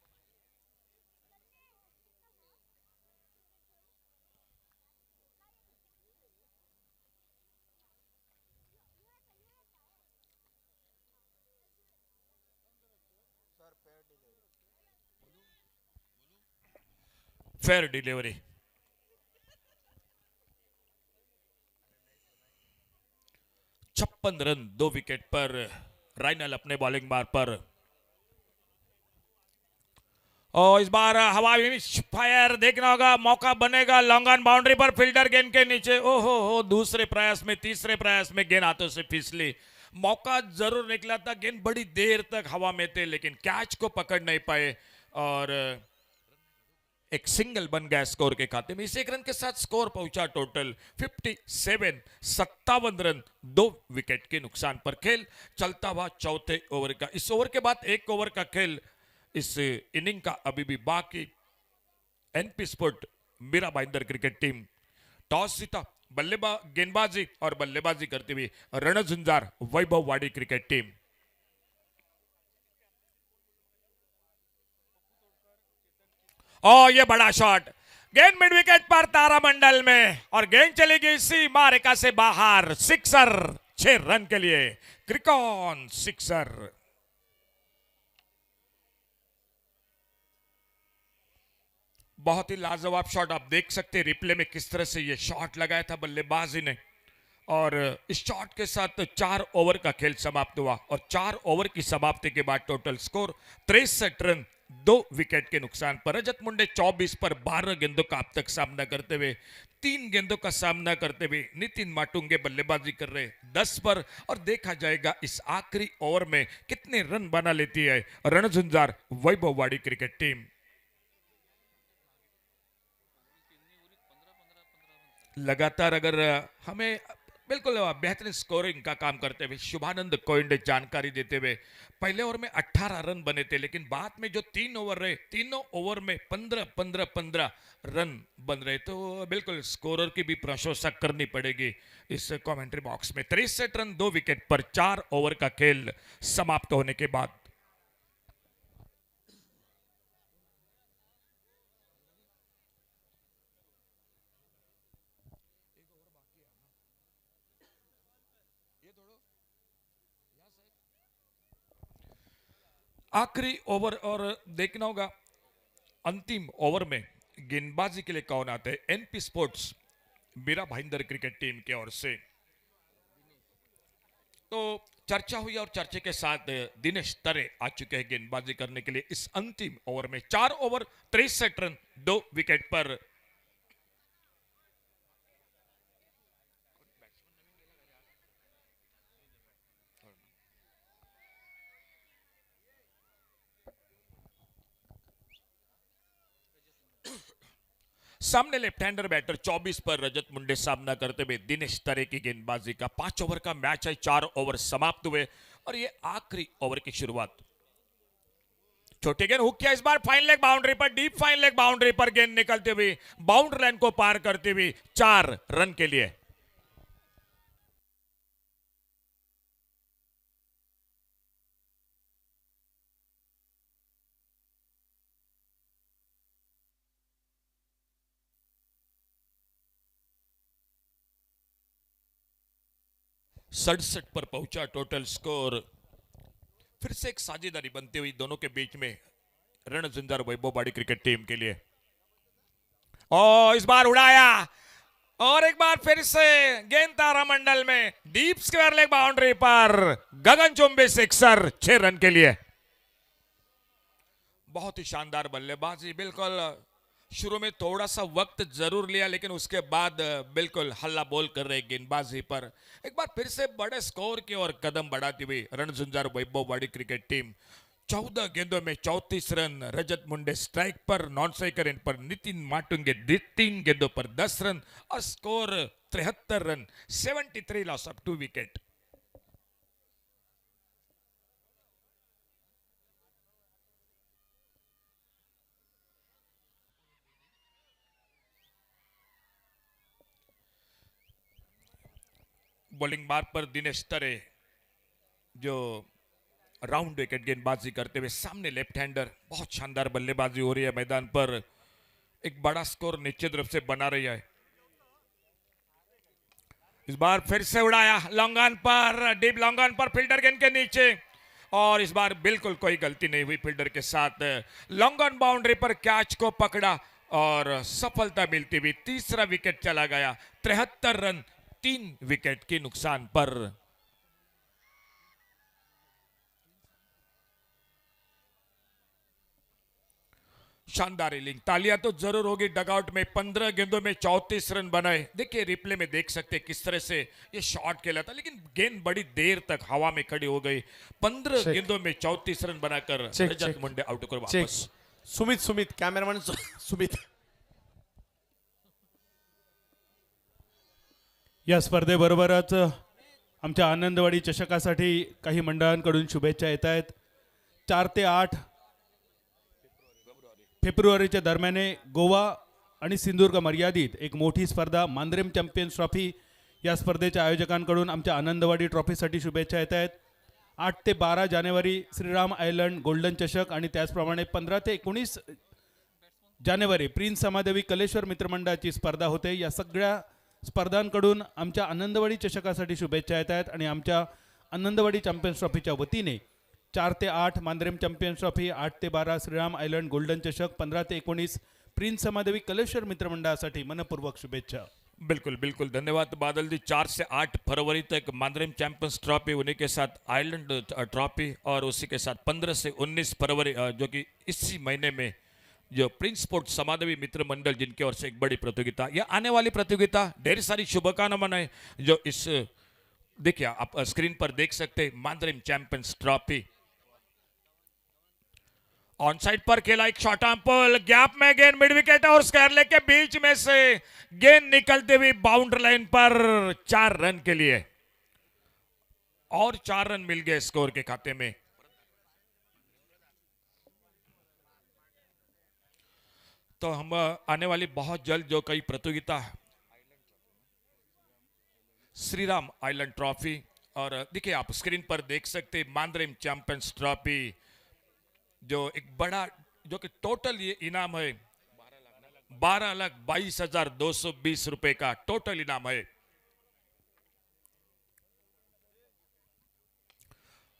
Fair delivery. छप्पन रन 2 विकेट पर राइनल अपने बॉलिंग मार्ग पर। और इस बार हवाई फायर देखना होगा, मौका बनेगा long on boundary per fielder गेंद के नीचे। ओहो हो, दूसरे प्रयास में तीसरे प्रयास में गेंद हाथों से फिसली। मौका जरूर निकला था, गेंद बड़ी देर तक हवा में थे लेकिन कैच को पकड़ नहीं पाए और एक सिंगल बन गया स्कोर के खाते में। इस एक रन के साथ स्कोर पहुंचा टोटल 57 रन 2 विकेट के नुकसान पर। खेल चलता हुआ चौथे ओवर का। इस ओवर के बाद एक ओवर का खेल इस इनिंग का अभी भी बाकी। NP sport Mira Bhayandar cricket team toss जीता, गेंदबाजी और बल्लेबाजी करती हुई रणझुंजार वैभव वाड़ी क्रिकेट टीम। और ये बड़ा शॉट, गेंद मिड विकेट पर तारामंडल में और गेंद चली गई सीमा रेखा से बाहर। सिक्सर 6 रन के लिए। क्रिकॉन सिक्सर। बहुत ही लाजवाब शॉट। आप देख सकते हैं रिप्ले में किस तरह से ये शॉट लगाया था बल्लेबाजी ने। और इस शॉट के साथ 4 ओवर का खेल समाप्त हुआ और 4 ओवर की समाप्ति के बाद टोटल स्कोर 63 रन 2 विकेट के नुकसान पर। रजत मुंडे 24 पर 12 गेंदों का अब तक सामना करते हुए 3 गेंदों का सामना करते हुए नितिन माटुंगे बल्लेबाजी कर रहे 10 पर। और देखा जाएगा इस आखिरी ओवर में कितने रन बना लेती है रणझुंजार वैभव वाड़ी क्रिकेट टीम। लगातार अगर हमें बिल्कुल बेहतरीन स्कोरिंग का काम करते हुए शुभानंद कोइंडे जानकारी देते हुए पहले ओवर में 18 रन बने थे लेकिन बाद में जो 3 ओवर रहे, तीनों ओवर में 15 रन बन रहे। तो बिल्कुल स्कोरर की भी प्रशंसा करनी पड़ेगी इस कमेंट्री बॉक्स में। 63 रन 2 विकेट पर 4 ओवर का खेल समाप्त होने के बाद। आखिरी ओवर और देखना होगा अंतिम ओवर में गेंदबाजी के लिए कौन आते हैं। NP sports Mira Bhayandar cricket team की ओर से तो चर्चा हुई और चर्चे के साथ दिनेश तरे आ चुके हैं गेंदबाजी करने के लिए इस अंतिम ओवर में। 4 ओवर 63 रन 2 विकेट पर। सामने लेफ्ट हैंडर बैटर 24 पर रजत मुंडे सामना करते हुए दिनेश तरे की गेंदबाजी का 5 ओवर का मैच है। 4 ओवर समाप्त हुए और ये आखिरी ओवर की शुरुआत। छोटी गेंद हुक किया इस बार फाइन लेग बाउंड्री पर, डीप फाइन लेग बाउंड्री पर गेंद निकलते हुए बाउंड्री लाइन को पार करते हुए 4 रन के लिए। सड़सठ पर पहुंचा टोटल स्कोर। फिर से एक साझेदारी बनती हुई दोनों के बीच में रणजिंदर वैभववाड़ी क्रिकेट टीम के लिए। और इस बार उड़ाया और एक बार फिर से गेंद तारामंडल में डीप स्क्वायर लेग बाउंड्री पर गगनचुंबी सिक्सर 6 रन के लिए। बहुत ही शानदार बल्लेबाजी। बिल्कुल शुरू में थोड़ा सा वक्त जरूर लिया लेकिन उसके बाद बिल्कुल हल्ला बोल कर रहे गेंदबाजी पर एक बार फिर से बड़े स्कोर की ओर कदम बढ़ाती हुई रणजिंदर वैभववाड़ी क्रिकेट टीम 14 गेंदों में 34 रन। रजत मुंडे स्ट्राइक पर, नॉन स्ट्राइकर इन पर नितिन माटुंगे 3 गेंदों पर 10 रन और score 73 run. 73 loss of 2 wicket. Bowling mark पर दिनेश तरे जो राउंड विकेट गेंदबाजी करते हुए सामने लेफ्ट हैंडर। बहुत शानदार बल्लेबाजी हो रही है मैदान पर। एक बड़ा स्कोर निश्चित रूप से बना रही है। इस बार फिर से उड़ाया long on per, deep long on पर फील्डर गेंद के नीचे और इस बार बिल्कुल कोई गलती नहीं हुई फील्डर के साथ। Long on boundary per catch को पकड़ा और सफलता मिलती हुई तीसरा विकेट चला गया। 73 रन 3 विकेट के नुकसान पर। शानदार इनिंग। तालियां तो जरूर होगी डगआउट में। 15 गेंदों में 34 रन बनाए। देखिए रिप्ले में देख सकते हैं किस तरह से ये शॉट खेला था लेकिन गेंद बड़ी देर तक हवा में खड़ी हो गई। 15 गेंदों में 34 रन बनाकर रजत मुंडे आउट होकर वापस। सुमित कॅमेरामॅन सुमित। या स्पर्धेबरोबरच आमच्या आनंदवाडी चषकासाठी काही मंडळांकडून शुभेच्छा येत आहेत। 4 ते 8 फेब्रुवारीच्या दरम्यान गोवा आणि सिंधुदुर्ग मर्यादित एक मोठी स्पर्धा मांद्रेम चॅम्पियन्स ट्रॉफी या स्पर्धेच्या आयोजकांकडून आमच्या आनंदवाडी ट्रॉफीसाठी शुभेच्छा येत आहेत। 8 ते 12 जानेवारी श्रीराम आयलंड गोल्डन चषक आणि त्याचप्रमाणे 15 ते 19 जानेवारी प्रिन्स समादेवी कलेश्वर मित्रमंडळाची स्पर्धा होते। या सगळ्या स्पर्धांकडून आमच्या आनंदवाडी चषकासाठी शुभेच्छा येत आहेत आणि आमच्या आनंदवाडी चॅम्पियन्स ट्रॉफीच्या वतीने 4 ते 8 मांद्रेम चॅम्पियन्स ट्रॉफी, 8 ते 12 श्रीराम आयलंड गोल्डन चषक, 15 ते 19 प्रिन्स समादेवी कलेश्वर मित्रमंडळासाठी मनपूर्वक शुभेच्छा। बिल्कुल बिल्कुल धन्यवाद बादल जी। 4 से 8 फरवरी तक मांद्रेम चैंपियंस ट्रॉफी, उन्हीं के साथ आइलैंड ट्रॉफी और उसी के साथ 15 से 19 फरवरी जो कि इसी महीने में जो प्रिंस स्पोर्ट समादेवी मित्र मंडल जिनकी ओर से एक बड़ी प्रतियोगिता, यह आने वाली प्रतियोगिता ढेर सारी शुभकामनाएं जो इस देखिए आप स्क्रीन पर देख सकते हैं। Mandrem champions trophy on side पर खेला एक शॉर्ट आर्म पुल, गैप में गेंद मिड विकेट और स्क्वायर लेग के बीच में से गेंद निकलते हुए बाउंड्री लाइन पर 4 रन के लिए और 4 रन मिल गए स्कोर के खाते में। तो हम आने वाली बहुत जल्द जो कई प्रतियोगिता श्रीराम आइलैंड ट्रॉफी और देखिए आप स्क्रीन पर देख सकते हैं मांद्रेम चैंपियंस ट्रॉफी जो एक बड़ा जो कि टोटल ये इनाम है 12,22,220 रुपए का टोटल इनाम है।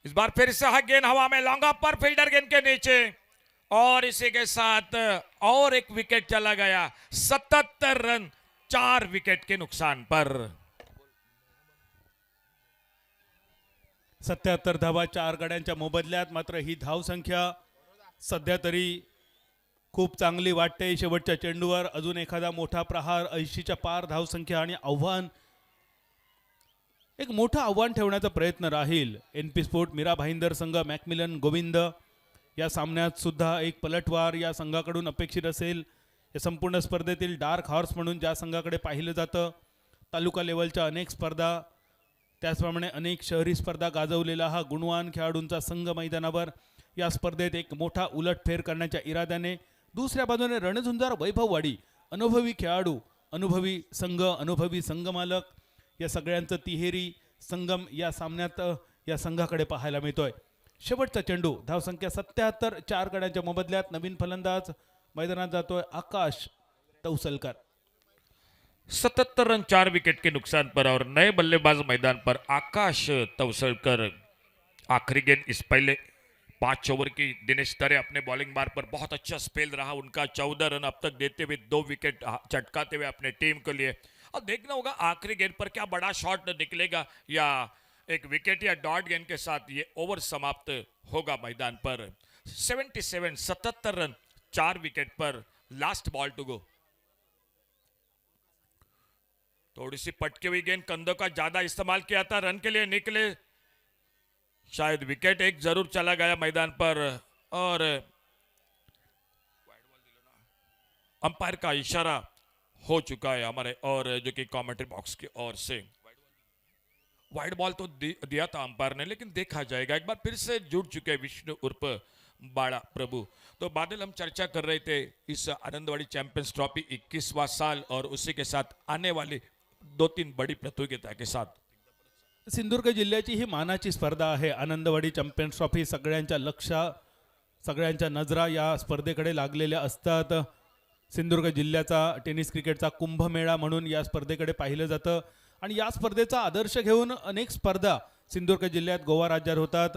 इस बार फिर से गेंद हवा में लॉन्ग ऑफ पर फील्डर गेंद के नीचे और इसी के साथ और एक विकेट चला गया। 77 रन 4 विकेट के नुकसान पर। 77 धावा 4 गड्यांच्या मोबदल्यात। मात्र ही धाव संख्या सध्या तरी खूप चांगली वाटते। शेवटच्या चेंडूवर अजून एखादा मोठा प्रहार, 80च्या पार धाव संख्या आणि आव्हान, एक मोठं आव्हान ठेवण्याचा प्रयत्न राहील। एनपी स्पोर्ट मीरा भाईंदर संघ मॅकमिलन गोविंद या सामन्यात सुद्धा एक पलटवार या संघाकडून अपेक्षित असेल। या संपूर्ण स्पर्धेतील डार्क हॉर्स म्हणून ज्या संघाकडे पाहिलं जातं, तालुका लेवलच्या अनेक स्पर्धा, त्याचप्रमाणे अनेक शहरी स्पर्धा गाजवलेला हा गुणवान खेळाडूंचा संघ मैदानावर या स्पर्धेत एक मोठा उलटफेर करण्याच्या इराद्याने, दुसऱ्या बाजूने रणझुंजार वैभववाडी, अनुभवी खेळाडू, अनुभवी संघ, अनुभवी संघमालक, या सगळ्यांचं तिहेरी संगम या सामन्यात या संघाकडे पाहायला मिळतोय. शेवटचा चेंडू, धावसंख्या 77, 4 गड्यांच्या मोबदल्यात नवीन फलंदाज मैदानात जातोय आकाश तवसलकर. 77 रन 4 विकेट के नुकसान पर और नए बल्लेबाज मैदान पर आकाश तवसलकर. आखिरी गेंद इस पहले 5 ओवर की दिनेश दरे अपने बॉलिंग बार पर बहुत अच्छा स्पेल रहा उनका. 14 रन अब तक देते हुए 2 विकेट चटकाते हुए अपने टीम के लिए. अब देखना होगा आखिरी गेंद पर क्या बड़ा शॉट निकलेगा या एक विकेट या डॉट गेंद के साथ ये ओवर समाप्त होगा मैदान पर. 77 रन 4 विकेट पर लास्ट बॉल टू गो. थोड़ी सी पटकी हुई गेंद, कंधों का ज्यादा इस्तेमाल किया था, रन के लिए निकले, शायद विकेट एक जरूर चला गया मैदान पर. और अंपायर का इशारा हो चुका है हमारे और जो कि कमेंट्री बॉक्स की ओर से. वाइड बॉल तो दिया था अंपायर ने, लेकिन देखा जाएगा. एक बार फिर से जुड़ चुके विष्णु उर्फ बाड़ा प्रभु. तो बादल, हम चर्चा कर रहे थे इस आनंदवाड़ी चैंपियंस ट्रॉफी 21वां साल और उसी के साथ आने वाली 2-3 बड़ी प्रतियोगिता के साथ. सिंधुदुर्ग जिल्ह्याची ही मानाची स्पर्धा आहे आनंदवाडी चॅम्पियन्स ट्रॉफी. सगळ्यांच्या नजरा या स्पर्धेकडे लागलेल्या असतात. सिंधुदुर्ग जिल्ह्याचा टेनिस क्रिकेटचा कुंभमेळा म्हणून या स्पर्धेकडे पाहिलं जातं आणि या स्पर्धेचा आदर्श घेऊन अनेक स्पर्धा सिंधुदुर्ग जिल्ह्यात गोवा राज्यात होतात.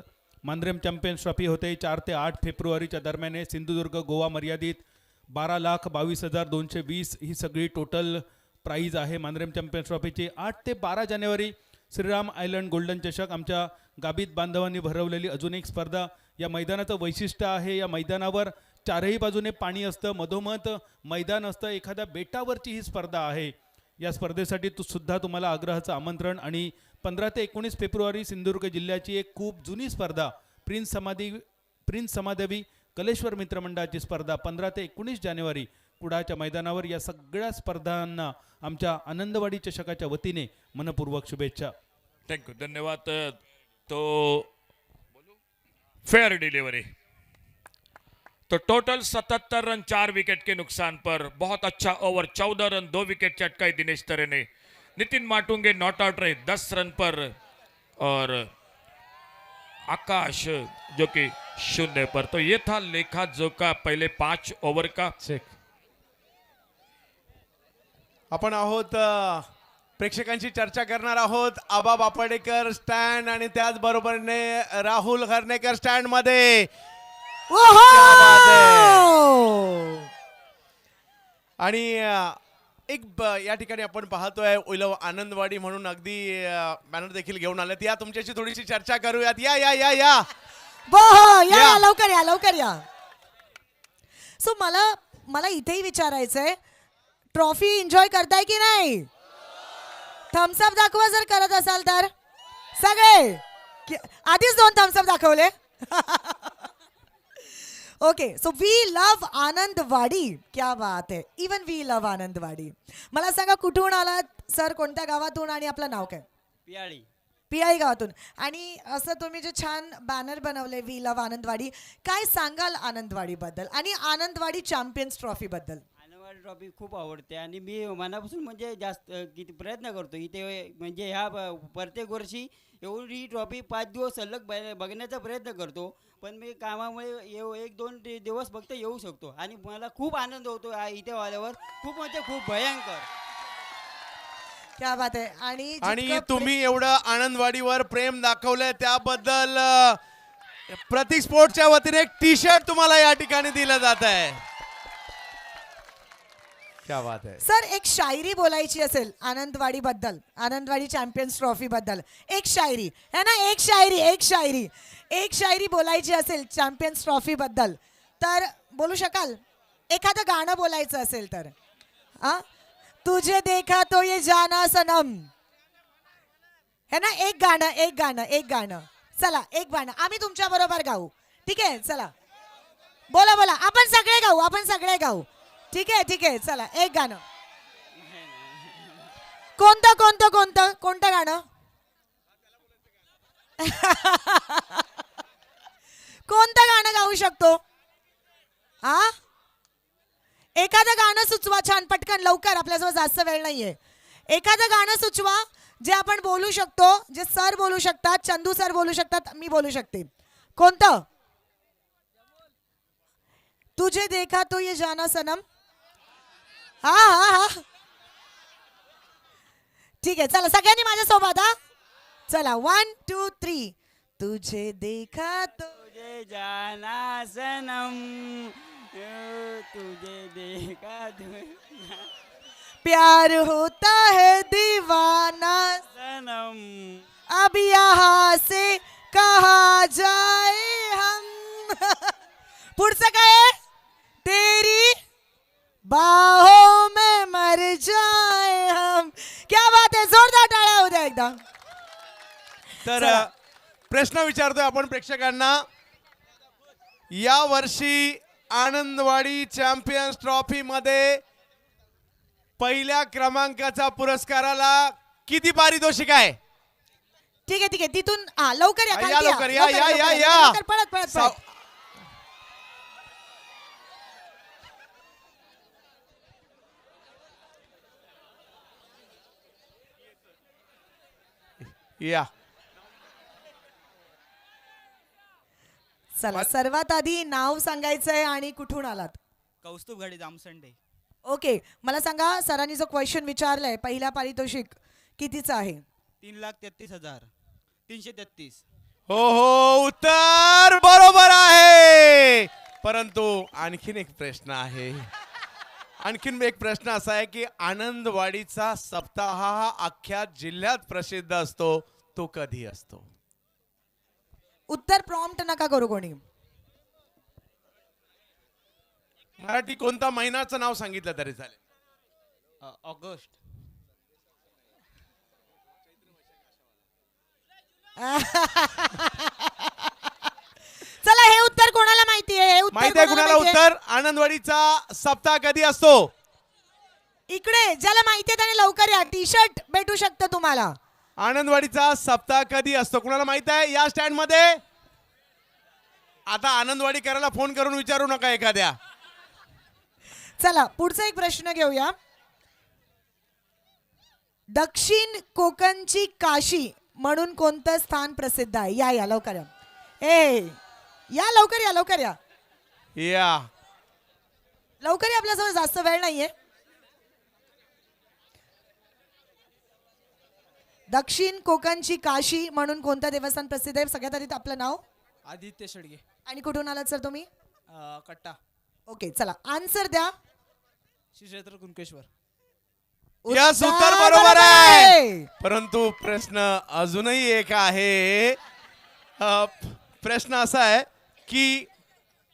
मांद्रेम चॅम्पियन्स ट्रॉफी होते 4 ते 8 फेब्रुवारीच्या दरम्यान. सिंधुदुर्ग गोवा मर्यादित 12,22,220 ही सगळी टोटल प्राईज आहे मांद्रेम चॅम्पियन्स ट्रॉफीची. 8 ते 12 जानेवारी श्रीराम आयलंड गोल्डन चषक, आमच्या गाबित बांधवांनी भरवलेली अजून एक स्पर्धा. या मैदानाचं वैशिष्ट्य आहे, या मैदानावर चारही बाजूने पाणी असतं, मधोमध मैदान असतं, एखाद्या बेटावरची ही स्पर्धा आहे. या स्पर्धेसाठी सुद्धा तुम्हाला आग्रहाचं आमंत्रण. आणि 15 ते 19 फेब्रुवारी सिंधुदुर्ग जिल्ह्याची एक खूप जुनी स्पर्धा, प्रिन्स समादेवी कलेश्वर मित्रमंडळाची स्पर्धा 15 ते 19 जानेवारी कुडाच्या मैदानावर. या सगळ्या स्पर्धांना आमच्या आनंदवाडी चषकाच्या वतीने मनपूर्वक शुभेच्छा. थैंक यू, धन्यवाद. तो फेयर डिलीवरी. तो टोटल 77 रन 4 विकेट के नुकसान पर बहुत अच्छा ओवर. 14 रन 2 विकेट चटकाई दिनेश दरे ने. नितिन माटुंगे नॉट आउट रहे 10 रन पर और आकाश जो कि 0 पर. तो ये था लेखा जोखा पहले 5 ओवर का. आपण आहोत प्रेक्षकांची चर्चा करणार आहोत. आबा बापडेकर स्टँड आणि त्याचबरोबरने राहुल हर्णेकर स्टँड मध्ये. आणि या ठिकाणी आपण पाहतोय उलव आनंदवाडी म्हणून अगदी बॅनर देखील घेऊन आलेत. या तुमच्याशी थोडीशी चर्चा करूयात. या या या या या लवकर या, लवकर या. सो मला इथेही विचारायचंय, ट्रॉफी एन्जॉय करताय की नाही? थम्सअप दाखवा जर करत असाल तर. सगळे आधीच 2 थम्सअप दाखवले. ओके, सो वी लव आनंदवाडी. क्या बात आहे. इवन वी लव आनंदवाडी. मला सांगा कुठून आलात सर, कोणत्या गावातून आणि आपलं नाव काय? पियाळी गावातून. आणि असं तुम्ही जे छान बॅनर बनवले वी लव आनंदवाडी, काय सांगाल आनंदवाडी बद्दल आणि आनंदवाडी चॅम्पियन्स ट्रॉफी बद्दल? आनंदवाडी ट्रॉफी खूप आवडते आणि मी मनापासून म्हणजे जास्त किती प्रयत्न करतो इथे, म्हणजे ह्या प्रत्येक वर्षी एवढी ही ट्रॉफी 5 दिवस सलग बघण्याचा प्रयत्न करतो. पण मी कामामुळे 1-2 दिवस फक्त येऊ शकतो आणि मला खूप आनंद होतो इथे आल्यावर. खूप म्हणजे खूप भयंकर. क्या बात आहे. आणि तुम्ही एवढं आनंदवाडीवर प्रेम दाखवलंय त्याबद्दल प्रतीक स्पोर्ट्सच्या वतीने एक टी शर्ट तुम्हाला या ठिकाणी दिलं जात आहे. क्या बात आहे. सर, एक शायरी बोलायची असेल आनंदवाडी बद्दल, आनंदवाडी चॅम्पियन्स ट्रॉफी बद्दल, एक शायरी है ना, एक शायरी बोलायची असेल चॅम्पियन्स ट्रॉफी बद्दल तर बोलू शकाल? एखादं गाणं बोलायचं असेल तर. तुझे देखा तो ये जाना सनम, है ना. एक गाणं चला, एक गाणं आम्ही तुमच्या बरोबर गाऊ. ठीक आहे, चला बोला. आपण सगळे गाऊ. ठीक आहे ठीक आहे, चला एक गाणं. कोणतं कोणतं कोणतं कोणतं गाणं? कोणतं गाणं गाऊ शकतो? हा, एखादं गाणं सुचवा छान पटकन लवकर, आपल्याजवळ जास्त वेळ नाहीये. एखादं गाणं सुचवा जे आपण बोलू शकतो, जे सर बोलू शकतात, चंदू सर बोलू शकतात, मी बोलू शकते. कोणतं? तुझे देखा तो ये जाना सनम. हा हा हा, ठीक आहे, चला सगळ्यांनी माझ्या सोबत. हा, चला 1 2 3. तुझे देखा तो तुझे जाना सनम, तुझे देखा प्यार होता है दीवाना, सनम. अब यहाँ से कहा जाए हम. पुढचं काय आहे? तेरी बाहों में मर जाए हम. क्या बात है, जोरदार टाळ्या होऊ द्या एकदा. तर चला. प्रश्न विचारतोय आपण प्रेक्षकांना. या वर्षी आनंदवाडी चॅम्पियन्स ट्रॉफी मध्ये पहिल्या क्रमांकाचा पुरस्काराला किती पारितोषिक आहे? ठीक आहे ठीक आहे, तिथून हा लवकर या, या, खालती लवकर या, लवकर, या, लवकर, या, लवकर, या. लवकर, पळत पळत पळत. या चला, सर्वात आधी नाव सांगायचंय आणि कुठून आलात. कौस्तुभ घडे जामसंडे. ओके, मला सांगा सरांनी जो क्वेश्चन विचारलाय, पहिला पारितोषिक कितीचं आहे? 3,33,333. हो हो, उत्तर बरोबर आहे. परंतु आणखीन एक प्रश्न आहे. आणखीन एक प्रश्न असा आहे की आनंदवाडीचा सप्ताह हा अख्ख्या जिल्ह्यात प्रसिद्ध असतो, तो कधी असतो? उत्तर प्रॉम्प्ट नका करू कोणी. मराठी कोणता महिन्याचं नाव सांगितलं तरी चालेल. ऑगस्ट. चला, हे उत्तर कोणाला माहिती आहे? हे उत्तर माहिती आहे कुणाला माहितीये? उत्तर? आनंदवाडीचा सप्ताह कधी असतो? इकडे ज्याला माहिती आहे त्याने लवकर या, टी शर्ट भेटू शकतं तुम्हाला. आनंदवाडीचा सप्ताह कधी असतो कुणाला माहित आहे? या स्टँड मध्ये. आता आनंदवाडी करायला फोन करून विचारू नका एखाद्या. चला, पुढचा एक प्रश्न घेऊया. दक्षिण कोकणची काशी म्हणून कोणतं स्थान प्रसिद्ध आहे? या या लवकर या. या लवकर या, लवकर या, या लवकर या, आपल्याजवळ जास्त वेळ नाहीये. दक्षिण कोकणची काशी म्हणून कोणतं देवस्थान प्रसिद्ध आहे? सगळ्यात आधी आपलं नाव आदित्य शेडगे. आणि कुठून आलात सर तुम्ही? कट्टा. ओके, चला आन्सर द्या. श्री क्षेत्र कुणकेश्वर. यस, उत्तर बरोबर आहे. परंतु प्रश्न अजूनही एक आहे. प्रश्न असा आहे की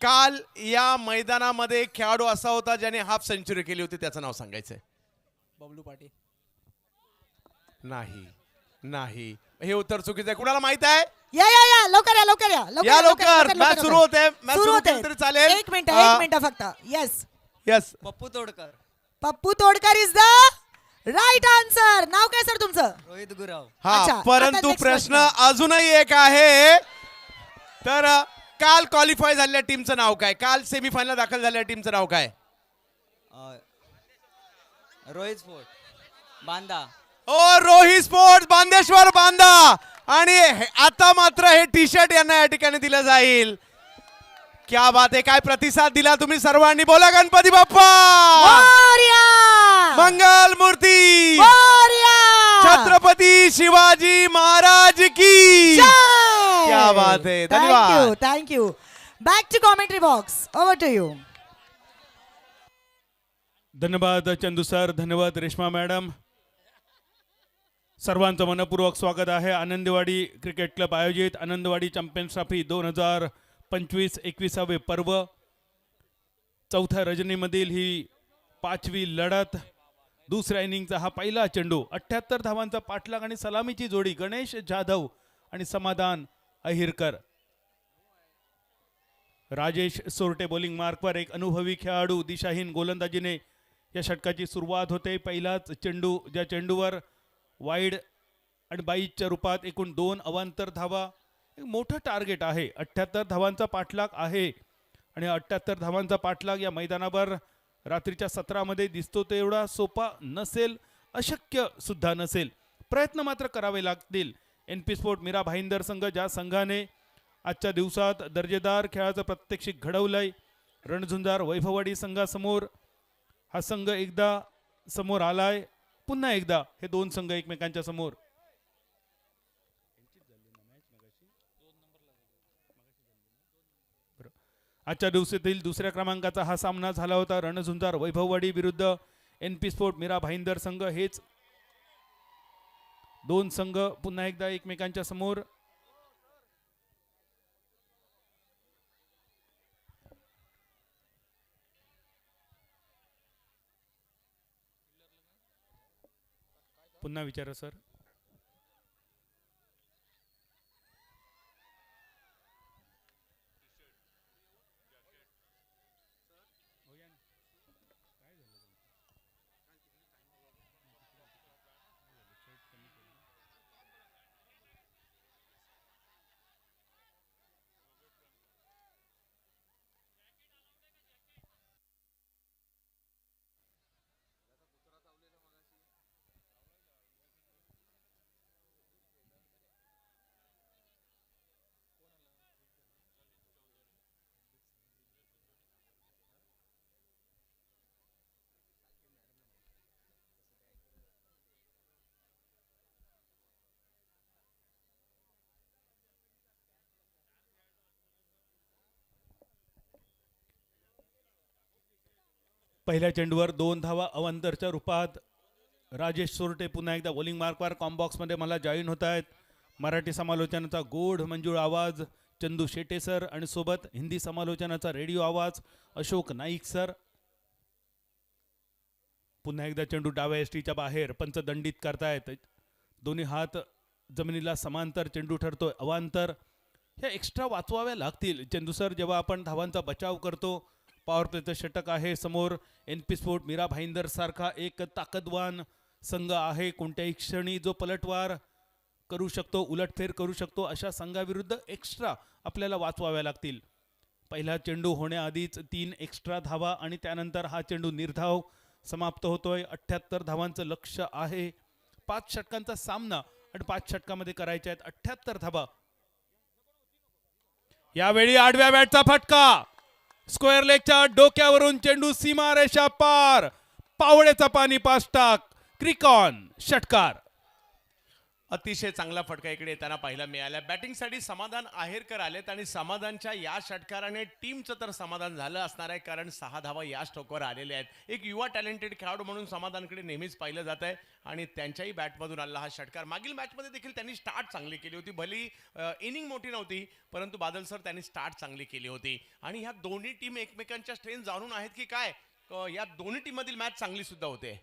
काल या मैदानामध्ये एक खेळाडू असा होता ज्याने हाफ सेंचुरी केली होती, त्याचं नाव सांगायचंय. बबलू पाटील. नाही नाही, हे उत्तर चुकीचं आहे. कुणाला माहित आहे? या या या, लवकर या, लवकर या, या लवकर. मॅच सुरू होते. मॅच सुरू सुरू होते. केली तरी चालेल. एक मिनिट फक्त. Yes, yes, Pappu Todkar. Pappu Todkar is the right answer. नाव काय सर तुमचं? रोहित गुराव. हा. अच्छा, आता परंतु next प्रश्न प्रश्न. अजूनही एक आहे. तर काल क्वालिफाय झालेल्या टीमचं नाव काय? काल सेमीफायनल दाखल झालेल्या टीमचं नाव काय? रोहित स्पोर्ट. बांदा. ओ, रोही स्पोर्ट्स बांदेश्वर बांदा. आणि आता मात्र हे टी शर्ट यांना या ठिकाणी दिलं जाईल. क्या बात आहे. काय प्रतिसाद दिला तुम्ही सर्वांनी. बोला गणपती बाप्पा मोरया! मंगल मूर्ती. मोरया! छत्रपती शिवाजी महाराज की जय! क्या बात है. धन्यवाद. Thank you. Back to commentary box. Over to you. धन्यवाद चंदू सर, धन्यवाद रेश्मा मॅडम. सर्वांचं मनपूर्वक स्वागत आहे. आनंदवाडी क्रिकेट क्लब आयोजित आनंदवाडी चॅम्पियन्स ट्रॉफी 2025-21 पर्व. चौथ्या रजनीमधील ही 5वी लढत. दुसऱ्या इनिंगचा हा पहिला चेंडू. 78 धावांचा पाठलाग आणि सलामीची जोडी गणेश जाधव आणि समाधान अहिरकर. राजेश सोरटे बॉलिंग मार्कवर एक अनुभवी खेळाडू दिशाहीन गोलंदाजीने या षटकाची सुरुवात होते. पहिलाच चेंडू, ज्या चेंडूवर वाईड आणि 22च्या रूपात एकूण 2 अवांतर धावा, एक मोठं टार्गेट आहे. 78 धावांचा पाठलाग आहे आणि 78 धावांचा पाठलाग या मैदानावर रात्रीच्या 17 दिसतो ते एवढा सोपा नसेल, अशक्य सुद्धा नसेल. प्रयत्न मात्र करावे लागतील. NP स्पोर्ट मीरा भाईंदर संघ ज्या संघाने आजच्या दिवसात दर्जेदार खेळाचं प्रत्यक्षिक घडवलंय, रणझुंजार वैभववाडी संघासमोर हा संघ एकदा समोर आलाय, पुन्हा एकदा हे दोन संघ एकमेकांच्या समोर. आजच्या दिवसातील दुसऱ्या क्रमांकाचा हा सामना झाला होता. रणझुंजार वैभववाडी विरुद्ध NP स्पोर्ट मीरा भाईंदर संघ. हेच दोन संघ पुन्हा एकदा एकमेकांच्या समोर. पुन्हा विचारा सर. पहिल्या चेंडूवर 2 धावा अवांतरच्या रूपात. राजेश सोरटे पुन्हा एकदा बॉलिंग मार्कवर कॉम्बॉक्समध्ये मला जॉईन होत आहेत. मराठी समालोचनाचा गोड मंजूळ आवाज चंदू शेटे सर आणि सोबत हिंदी समालोचनाचा रेडिओ आवाज अशोक नाईक सर. पुन्हा एकदा चेंडू डाव्या एसटीच्या बाहेर पंच दंडित करतायत. दोन्ही हात जमिनीला समांतर चेंडू ठरतोय. अवांतर ह्या एक्स्ट्रा वाचवाव्या लागतील. चेंडू सर, जेव्हा आपण धावांचा बचाव करतो, पॉवर प्लेचं षटक आहे समोर. NP स्पोर्ट मीरा भाईंदर सारखा एक ताकदवान संघ आहे. कोणत्याही क्षणी जो पलटवार करू शकतो, उलटफेर करू शकतो, अशा संघाविरुद्ध एक्स्ट्रा आपल्याला वाचवाव्या लागतील. पहिला चेंडू होण्याआधीच 3 एक्स्ट्रा धावा आणि त्यानंतर हा चेंडू निर्धाव समाप्त होतोय. 78 धावांचं लक्ष आहे. 5 षटकांचा सामना आणि 5 षटकामध्ये करायच्या आहेत 78 धावा. यावेळी आडव्या बॅटचा फटका, स्क्वेअर लेगच्या डोक्यावरून चेंडू सीमारेषा पार, पावळेचा पाणी पास टाक, क्रिकॉन षटकार. अतिशय चांगला फटका इकडे येताना पाहायला मिळाला. बॅटिंगसाठी समाधान आहेरकर आलेत आणि समाधानच्या या षटकाराने टीमचं तर समाधान झालं असणार आहे, कारण 6 धावा या स्ट्रोकवर आलेल्या आहेत. एक युवा टॅलेंटेड खेळाडू म्हणून समाधानकडे नेहमीच पाहिलं जात आहे आणि त्यांच्याही बॅटमधून आला हा षटकार. मागील मॅचमध्ये देखील त्यांनी स्टार्ट चांगली केली होती. भली इनिंग मोठी नव्हती, परंतु बादल सर त्यांनी स्टार्ट चांगली केली होती. आणि ह्या दोन्ही टीम एकमेकांच्या स्ट्रेंथ जाणून आहेत की काय, या दोन्ही टीम मधील मॅच चांगली सुद्धा होते.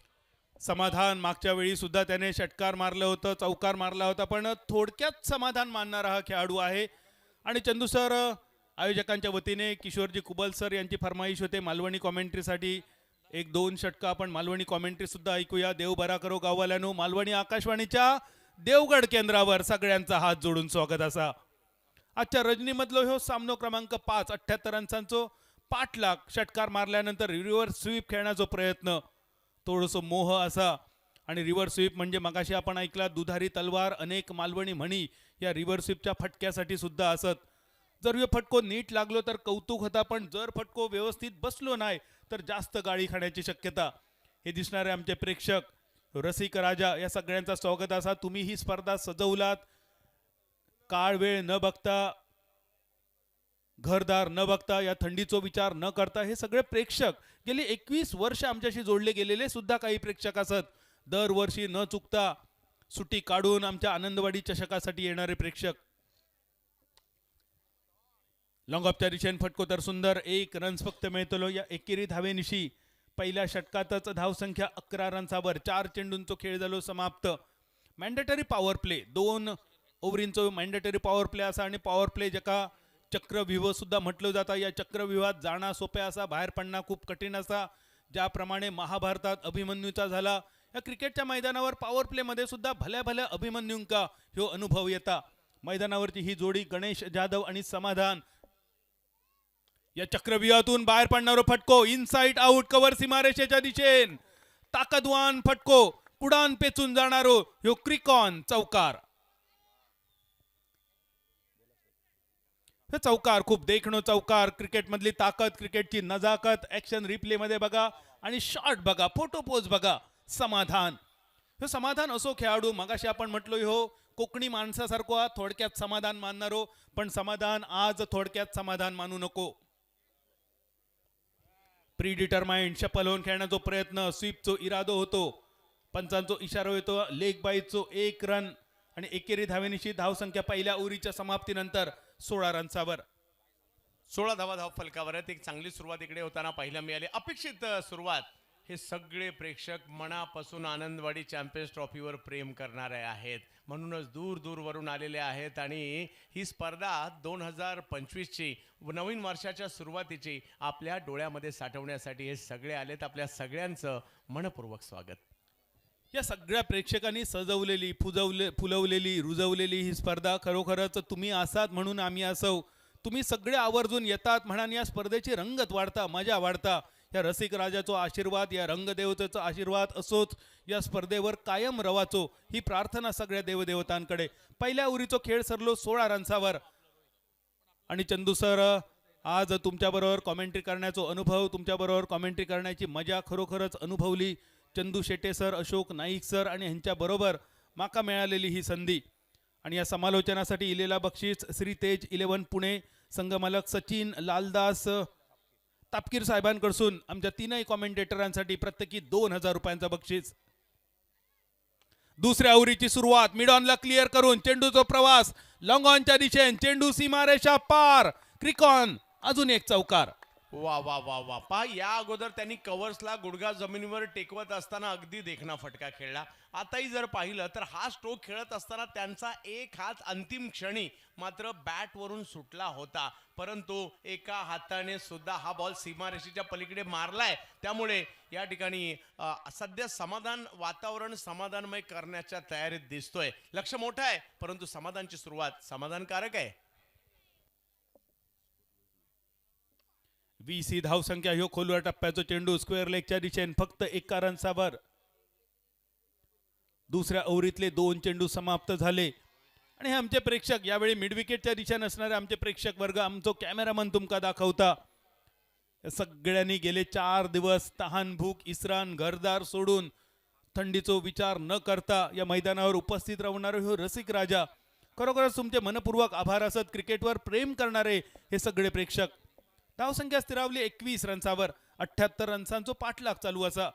समाधान मागच्या वेळी सुद्धा त्याने षटकार मारलं होतं, चौकार मारला होता, पण थोडक्यात समाधान मानणारा हा खेळाडू आहे. आणि चंदू सर, आयोजकांच्या वतीने किशोरजी कुबल सर यांची फरमाईश होते मालवणी कॉमेंट्रीसाठी 1-2 षटका आपण मालवणी कॉमेंट्री सुद्धा ऐकूया. देव बरा करो गाववाल्यानो. मालवणी आकाशवाणीच्या देवगड केंद्रावर सगळ्यांचा हात जोडून स्वागत असा. आजच्या रजनीमधलो ह्यो सामनो क्रमांक 5, 78 रन्सांचो पाठलाग. षटकार मारल्यानंतर रिव्हर्स स्वीप खेळण्याचा प्रयत्न, थोडंसं मोह असा. आणि रिव्हर्स स्वीप म्हणजे मगाशी आपण ऐकला दुधारी तलवार, अनेक मालवणी म्हणी या रिव्हर्स स्वीपच्या फटक्यासाठी सुद्धा असत. जर हे फटको नीट लागलो तर कौतुक होता, पण जर फटको व्यवस्थित बसलो नाही तर जास्त गाळी खाण्याची शक्यता. हे दिसणारे आमचे प्रेक्षक, रसिक राजा, या सगळ्यांचा स्वागत असा. तुम्ही ही स्पर्धा सजवलात, काळ वेळ न बघता, घरदार न बघता, या थंडीचा विचार न करता हे सगळे प्रेक्षक गेली 21 वर्ष आमच्याशी जोडले गेलेले सुद्धा काही प्रेक्षक असत. दरवर्षी न चुकता सुट्टी काढून आमच्या आनंदवाडी चषकासाठी येणारे प्रेक्षक. लॉंग ऑफच्या दिशेने फटको तर सुंदर. 1 रन्स फक्त मिळतलो या एकेरी धावेनिशी. पहिल्या षटकातच धावसंख्या 11 रन्सावर 4 चेंडूंचो खेळ झालो समाप्त. मॅन्डेटरी पॉवर प्ले, 2 ओव्हरींचो मॅन्डेटरी पॉवर प्ले असा, आणि पॉवर प्ले ज्याका चक्रव्यूह सुद्धा म्हटलं जातं. या चक्रव्यूहात जाणं सोप्या असा, बाहेर पडणं खूप कठीण असा. ज्याप्रमाणे महाभारतात अभिमन्यूचा झाला, या क्रिकेटच्या मैदानावर पॉवर प्ले मध्ये सुद्धा भल्या भल्या अभिमन्यूंका ह्यो अनुभव येता. मैदानावरची ही जोडी गणेश जाधव आणि समाधान. या चक्रव्यूहातून बाहेर पडणारो फटको इनसाइड आउट, कव्हर सीमारेषेच्या दिशेन ताकदवान फटको, पुढान पेचून जाणारो ह्यो क्रिकॉन चौकार. हे चौकार खूप देखणो चौकार. क्रिकेट मधली ताकद, क्रिकेटची नजाकत, ऍक्शन रिप्ले मध्ये बघा आणि शॉट बघा, फोटो पोज बघा. समाधान, हे समाधान असो खेळाडू. मगाशी आपण म्हटलो हो कोकणी माणसासारखो हा थोडक्यात समाधान मानणारो, पण समाधान आज थोडक्यात समाधान मानू नको. प्री डिटरमाइंड शपल होऊन खेळण्याचा प्रयत्न, स्वीपचो इरादो होतो, पंचांचो इशारा होतो, लेग बाईचो 1 रन आणि एकेरी धावेनिशी धावसंख्या पहिल्या ओव्हरीच्या समाप्तीनंतर 16 रन्सावर. 16 धावा धाव फलकावर आहेत. एक चांगली सुरुवात इकडे होताना पाहायला मिळाली. अपेक्षित सुरुवात. हे सगळे प्रेक्षक मनापासून आनंदवाडी चॅम्पियन्स ट्रॉफीवर प्रेम करणारे आहेत, म्हणूनच दूर दूरवरून आलेले आहेत. आणि ही स्पर्धा 2025ची नवीन वर्षाच्या सुरुवातीची आपल्या डोळ्यामध्ये साठवण्यासाठी हे सगळे आलेत. आपल्या सगळ्यांचं मनपूर्वक स्वागत. या सगळ्या प्रेक्षकांनी सजवलेली, फुलवलेली, रुजवलेली ही स्पर्धा खरोखरच तुम्ही असात म्हणून आम्ही असो. तुम्ही सगळे आवर्जून येतात म्हणून या स्पर्धेची रंगत वाढता, मजा वाढता. या रसिक राजाचा आशीर्वाद, या रंगदेवतेचा आशीर्वाद असोच या स्पर्धेवर कायम रवाचो ही प्रार्थना सगळ्या देवदेवतांकडे. पहिल्या ओव्हरीचो खेळ सरलो 16 रन्सावर. आणि चंदू सर, आज तुमच्याबरोबर कॉमेंट्री करण्याचा अनुभव, तुमच्याबरोबर कॉमेंट्री करण्याची मजा खरोखरच अनुभवली. चंदू शेटे सर, अशोक नाईक सर आणि ह्यांच्याबरोबर माका मिळालेली ही संधी. आणि या समालोचनासाठी इलेला बक्षीस श्री तेज 11 पुणे, संघमालक सचिन लालदास तापकीर साहेबांकडून आमच्या 3ही कॉमेंटेटरांसाठी प्रत्येकी 2000 रुपयांचा बक्षीस. दुसऱ्या ओव्हरीची सुरुवात मिड ऑनला क्लिअर करून चेंडूचा प्रवास लॉंग ऑनच्या दिशेने, चेंडू सीमारेषा पार, क्रिकॉन अजून एक चौकार. वा वा वा वा. पा या अगोदर त्यांनी कव्हर्सला गुडघा जमिनीवर टेकवत असताना अगदी देखणा फटका खेळला. आताही जर पाहिलं तर हा स्ट्रोक खेळत असताना त्यांचा एक हात अंतिम क्षणी मात्र बॅटवरून सुटला होता, परंतु एका हाताने सुद्धा हा बॉल सीमारेषेच्या पलीकडे मारलाय. त्यामुळे या ठिकाणी सध्या समाधान वातावरण समाधानमय करण्याच्या तयारीत दिसतोय. लक्ष मोठं आहे, परंतु समाधानची सुरुवात समाधानकारक आहे. 20 ही धावसंख्या ह्यो खोलवर टप्प्याचा चेंडू स्क्वेअर लेगच्या दिशेने फक्त 1 रन्सावर. दुसऱ्या ओव्हरीतले 2 चेंडू समाप्त झाले. आणि हे आमचे प्रेक्षक यावेळी मिड विकेटच्या दिशेने असणारे आमचे प्रेक्षक वर्ग, आमचो कॅमेरामन तुमका दाखवता. सगळ्यांनी गेले 4 दिवस तहान भूक इसरान घरदार सोडून थंडीचो विचार न करता या मैदानावर उपस्थित राहणारे हो रसिक राजा, खरोखरच तुमचे मनपूर्वक आभार असत. क्रिकेटवर प्रेम करणारे हे सगळे प्रेक्षक. धावसंख्या स्थिरावली 21 रन्सावर. 78 रन्सांचो पाठलाग चालू असा.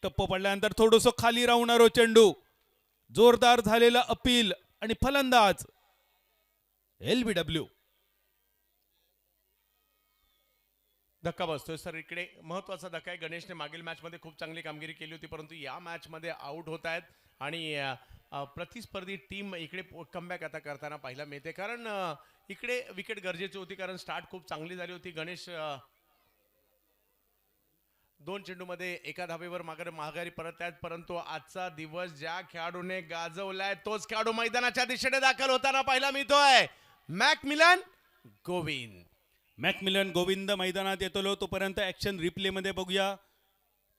टप्पो पडल्यानंतर थोडंसं खाली राहणारो चेंडू, जोरदार झालेला अपील आणि फलंदाज LBW. धक्का बसतोय सर. इकडे महत्वाचा धक्का आहे. गणेशने मागील मॅच मध्ये खूप चांगली कामगिरी केली होती, परंतु या मॅच मध्ये आउट होत आहेत आणि प्रतिस्पर्धी टीम इकडे कमबॅक आता करताना पाहायला मिळते. कारण इकडे विकेट गरजेची होती, कारण स्टार्ट खूप चांगली झाली होती. गणेश 2 चेंडूमध्ये 1 धावेवर माघारी परत आहेत, परंतु आजचा दिवस ज्या खेळाडूने गाजवलाय तोच खेळाडू मैदानाच्या दिशेने दाखल होताना पाहायला मिळतोय. मॅकमिलन गोविंद मैदानात येतो. तोपर्यंत ऍक्शन रिप्ले मध्ये बघूया.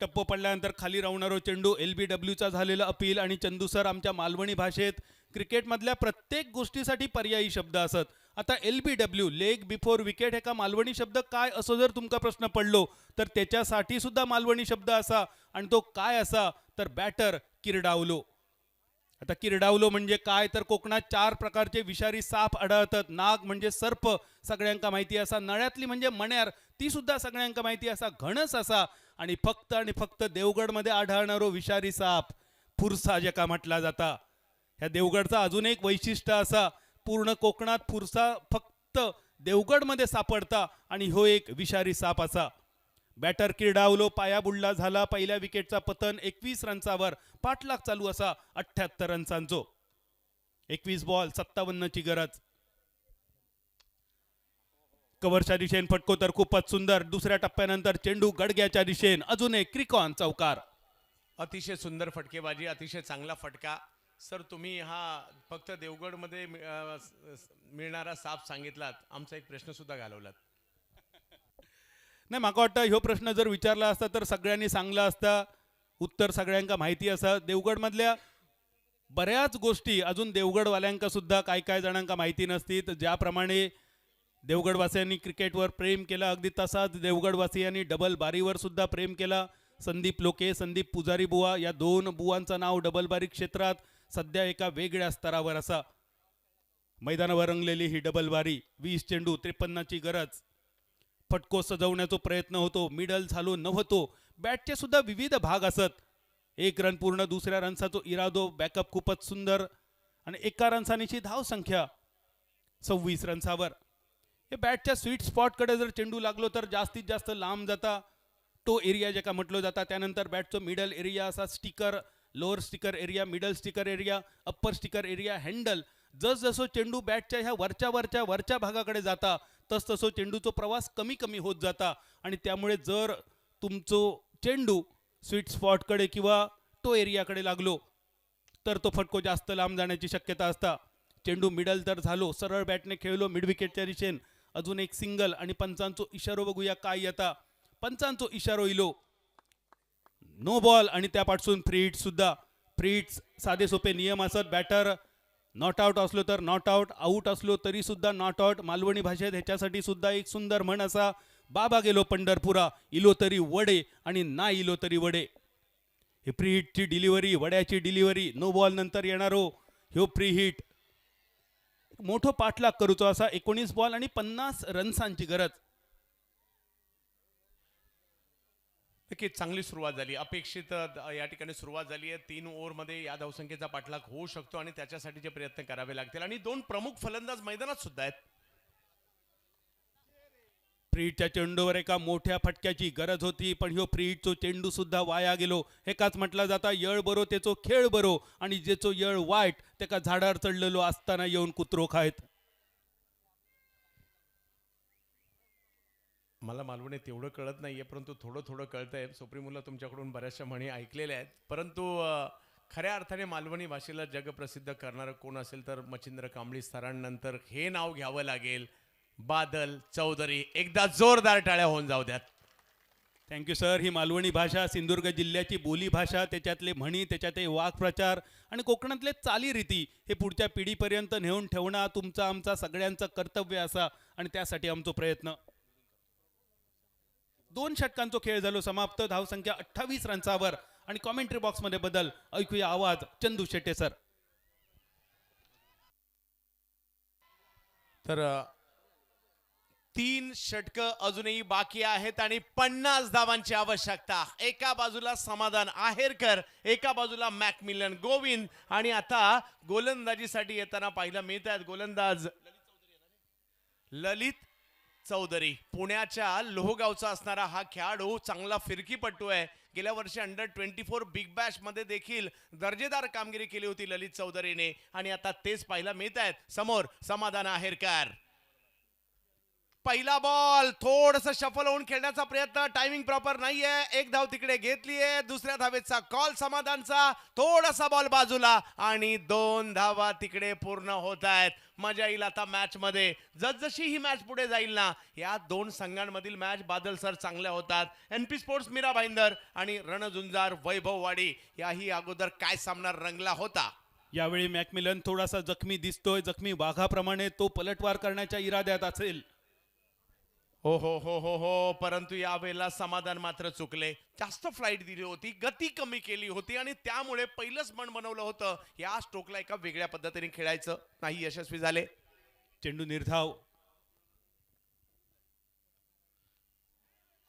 टप्पो पडल्यानंतर खाली राहणारो चेंडू, LBWचा झालेला अपील. आणि चंदू सर, आमच्या मालवणी भाषेत क्रिकेटमधल्या प्रत्येक गोष्टीसाठी पर्यायी शब्द असत. आता LBW लेग बिफोर विकेट हे का मालवणी शब्द काय असो जर तुमका प्रश्न पडलो तर त्याच्यासाठी सुद्धा मालवणी शब्द असा. आणि तो काय असा तर बॅटर किरडावलो. आता किरडावलो म्हणजे काय तर कोकणात 4 प्रकारचे विषारी साप आढळतात. नाग म्हणजे सर्प सगळ्यांका माहिती असा, नळ्यातली म्हणजे मण्यार ती सुद्धा सगळ्यांका माहिती असा, घणस असा. आणि फक्त देवगडमध्ये आढळणारो विषारी साप फुरसा ज्याका म्हटला जाता. ह्या देवगडचा अजून एक वैशिष्ट्य असा, पूर्ण कोकणात फुरसा फक्त देवगडमध्ये सापडता आणि हो एक विषारी साप असा. बॅटर किरडावलो, पाया बुडला झाला. पहिल्या विकेटचा पतन 21 रन्सावर. पाठलाग चालू असा 78 रन्सांचो. 21 बॉल 57ची गरज. कव्हरच्या दिशेने फटको तर खूपच सुंदर. दुसऱ्या टप्प्यानंतर चेंडू गडग्याच्या दिशेने अजून एक क्रिकॉन चौकार. अतिशय सुंदर फटकेबाजी, अतिशय चांगला फटका. सर तुम्ही हा फक्त देवगडमध्ये मिळणारा साप सांगितलात, आमचा एक प्रश्न सुद्धा घालवलात. नाही, मला वाटतं ह्यो प्रश्न जर विचारला असता तर सगळ्यांनी सांगला असता. उत्तर सगळ्यांका माहिती असा. देवगडमधल्या बऱ्याच गोष्टी अजून देवगडवाल्यांका सुद्धा काय काय जणांका माहिती नसतील. ज्याप्रमाणे देवगडवासियांनी क्रिकेटवर प्रेम केलं, अगदी तसाच देवगडवासियांनी डबल बारीवर सुद्धा प्रेम केला. संदीप लोके, संदीप पुजारी बुवा या दोन बुवांचं नाव डबल बारी क्षेत्रात सध्या एका वेगळ्या स्तरावर असा. मैदानावर रंगलेली ही डबल बारी. 20 चेंडू 53ची गरज. फटको सजवण्याचा प्रयत्न होतो, मिडल चालू नव्हतो. बॅटचे सुद्धा विविध भाग असत. 1 रन पूर्ण, दुसऱ्या रनचा इरादो, बॅकअप खूपच सुंदर आणि एका रनसानीची धाव संख्या 26 रनसावर. हे बॅटच्या स्वीट स्पॉटकडे जर चेंडू लागलो तर जास्तीत जास्त लांब जाता. टो एरिया जे का म्हटलं जाता. त्यानंतर बॅटचं मिडल एरिया असा sticker, lower sticker area, middle sticker area, upper sticker area, handle. जसजसं चेंडू बॅटच्या ह्या वरच्या भागाकडे जाता तसतसं चेंडूचा प्रवास कमी कमी होत जाता. आणि त्यामुळे जर तुमचो चेंडू स्वीट स्पॉटकडे किंवा टो एरियाकडे लागलो तर तो फटको जास्त लांब जाण्याची शक्यता असता. चेंडू मिडल तर झालो, सरळ बॅटने खेळलो मिड विकेटच्या दिशेने. अजून एक सिंगल आणि पंचांचो इशारो बघूया काय येता. पंचांचो इशारो इलो, नो बॉल आणि त्यापासून फ्री हिट सुद्धा. फ्री हिट्स साधे सोपे नियम असत. बॅटर नॉट आउट असलो तर नॉट आउट, आउट असलो तरी सुद्धा नॉट आउट. मालवणी भाषेत ह्याच्यासाठी सुद्धा एक सुंदर म्हण असा, बाबा गेलो पंढरपुरा, इलो तरी वडे आणि ना इलो तरी वडे. हे फ्री हिटची डिलिव्हरी, वड्याची डिलिव्हरी, नो बॉल नंतर येणारो ह्यो फ्री हिट. मोठो पाठलाग करूचो असा. 19 बॉल आणि 50 रन्सांची गरज. नक्कीच चांगली सुरुवात झाली. अपेक्षित या ठिकाणी सुरुवात झाली आहे. 3 ओव्हरमध्ये या धावसंख्येचा पाठलाग होऊ शकतो आणि त्याच्यासाठीचे प्रयत्न करावे लागतील. आणि 2 प्रमुख फलंदाज मैदानात सुद्धा आहेत. फ्रीटच्या चेंडूवर एका मोठ्या फटक्याची गरज होती, पण ह्यो फ्रीटचो चेंडू सुद्धा वाया गेलो. एकाच म्हटला जाता, येळ बरो तेचो खेळ बरो आणि जेचो येळ वाईट त्याका झाडावर चढलेलो असताना येऊन कुत्रो खायत. मला मालवणी तेवढं कळत नाहीये, परंतु थोडं थोडं कळतंय. सुप्रीमोला तुमच्याकडून बऱ्याचशा म्हणी ऐकलेल्या आहेत, परंतु खऱ्या अर्थाने मालवणी भाषेला जगप्रसिद्ध करणारं कोण असेल तर मच्छिंद्र कांबळी सरांनंतर हे नाव घ्यावं लागेल, बादल चौधरी. एकदा जोरदार टाळ्या होऊन जाऊ द्यात. Thank you sir. ही मालवणी भाषा सिंधुदुर्ग जिल्ह्याची बोली भाषा, त्याच्यातले म्हणी, त्याच्यातले वाक्प्रचार आणि कोकणातले चालीरीती हे पुढच्या पिढीपर्यंत नेऊन ठेवणं तुमचा आमचा सगळ्यांचं कर्तव्य असा आणि त्यासाठी आमचा प्रयत्न. 2 षटकांचा खेळ झालो समाप्त. धावसंख्या 28 रन्सावर. आणि कॉमेंट्री बॉक्समध्ये बदल ऐकूया आवाज चंदू शेट्टे सर. तर 3 षटकं अजूनही बाकी आहेत आणि 50 धावांची आवश्यकता. एका बाजूला समाधान आहेरकर, एका बाजूला मॅकमिलन गोविंद. आणि आता गोलंदाजीसाठी येताना पाहायला मिळत आहेत गोलंदाज ललित चौधरी. पुण्याच्या लोहगावचा असणारा हा खेळाडू चांगला फिरकीपटू आहे. गेल्या वर्षी अंडर-24 बिग बॅश मध्ये देखील दर्जेदार कामगिरी केली होती ललित चौधरीने आणि आता तेच पाहायला मिळत आहेत. समोर समाधान आहेरकर. पहिला बॉल थोडस शफल होऊन खेळण्याचा प्रयत्न, टायमिंग प्रॉपर नाहीये. 1 धाव तिकडे घेतलीये. दुसऱ्या धावेचा कॉल समाधानचा. थोडासा बॉल बाजूला आणि 2 धावा तिकडे पूर्ण होत आहेत. मजा येईल आता मॅच मध्ये. जसजशी ही मॅच पुढे जाईल ना, या 2 संघांमधील मॅच बादल सर चांगल्या होतात. एनपी स्पोर्ट्स मीरा भाईंदर आणि रणझुंजार वैभववाडी याही अगोदर काय सामना रंगला होता. यावेळी मॅकमिलन थोडासा जखमी दिसतोय. जखमी वाघाप्रमाणे तो पलटवार करण्याच्या इराद्यात असेल. हो हो हो हो हो, परंतु यावेळेला समाधान मात्र चुकले. जास्त फ्लाईट दिली होती, गती कमी केली होती आणि त्यामुळे पहिलंच मन बनवलं होतं या स्ट्रोकला एका वेगळ्या पद्धतीने खेळायचं, नाही यशस्वी झाले. चेंडू निर्धाव.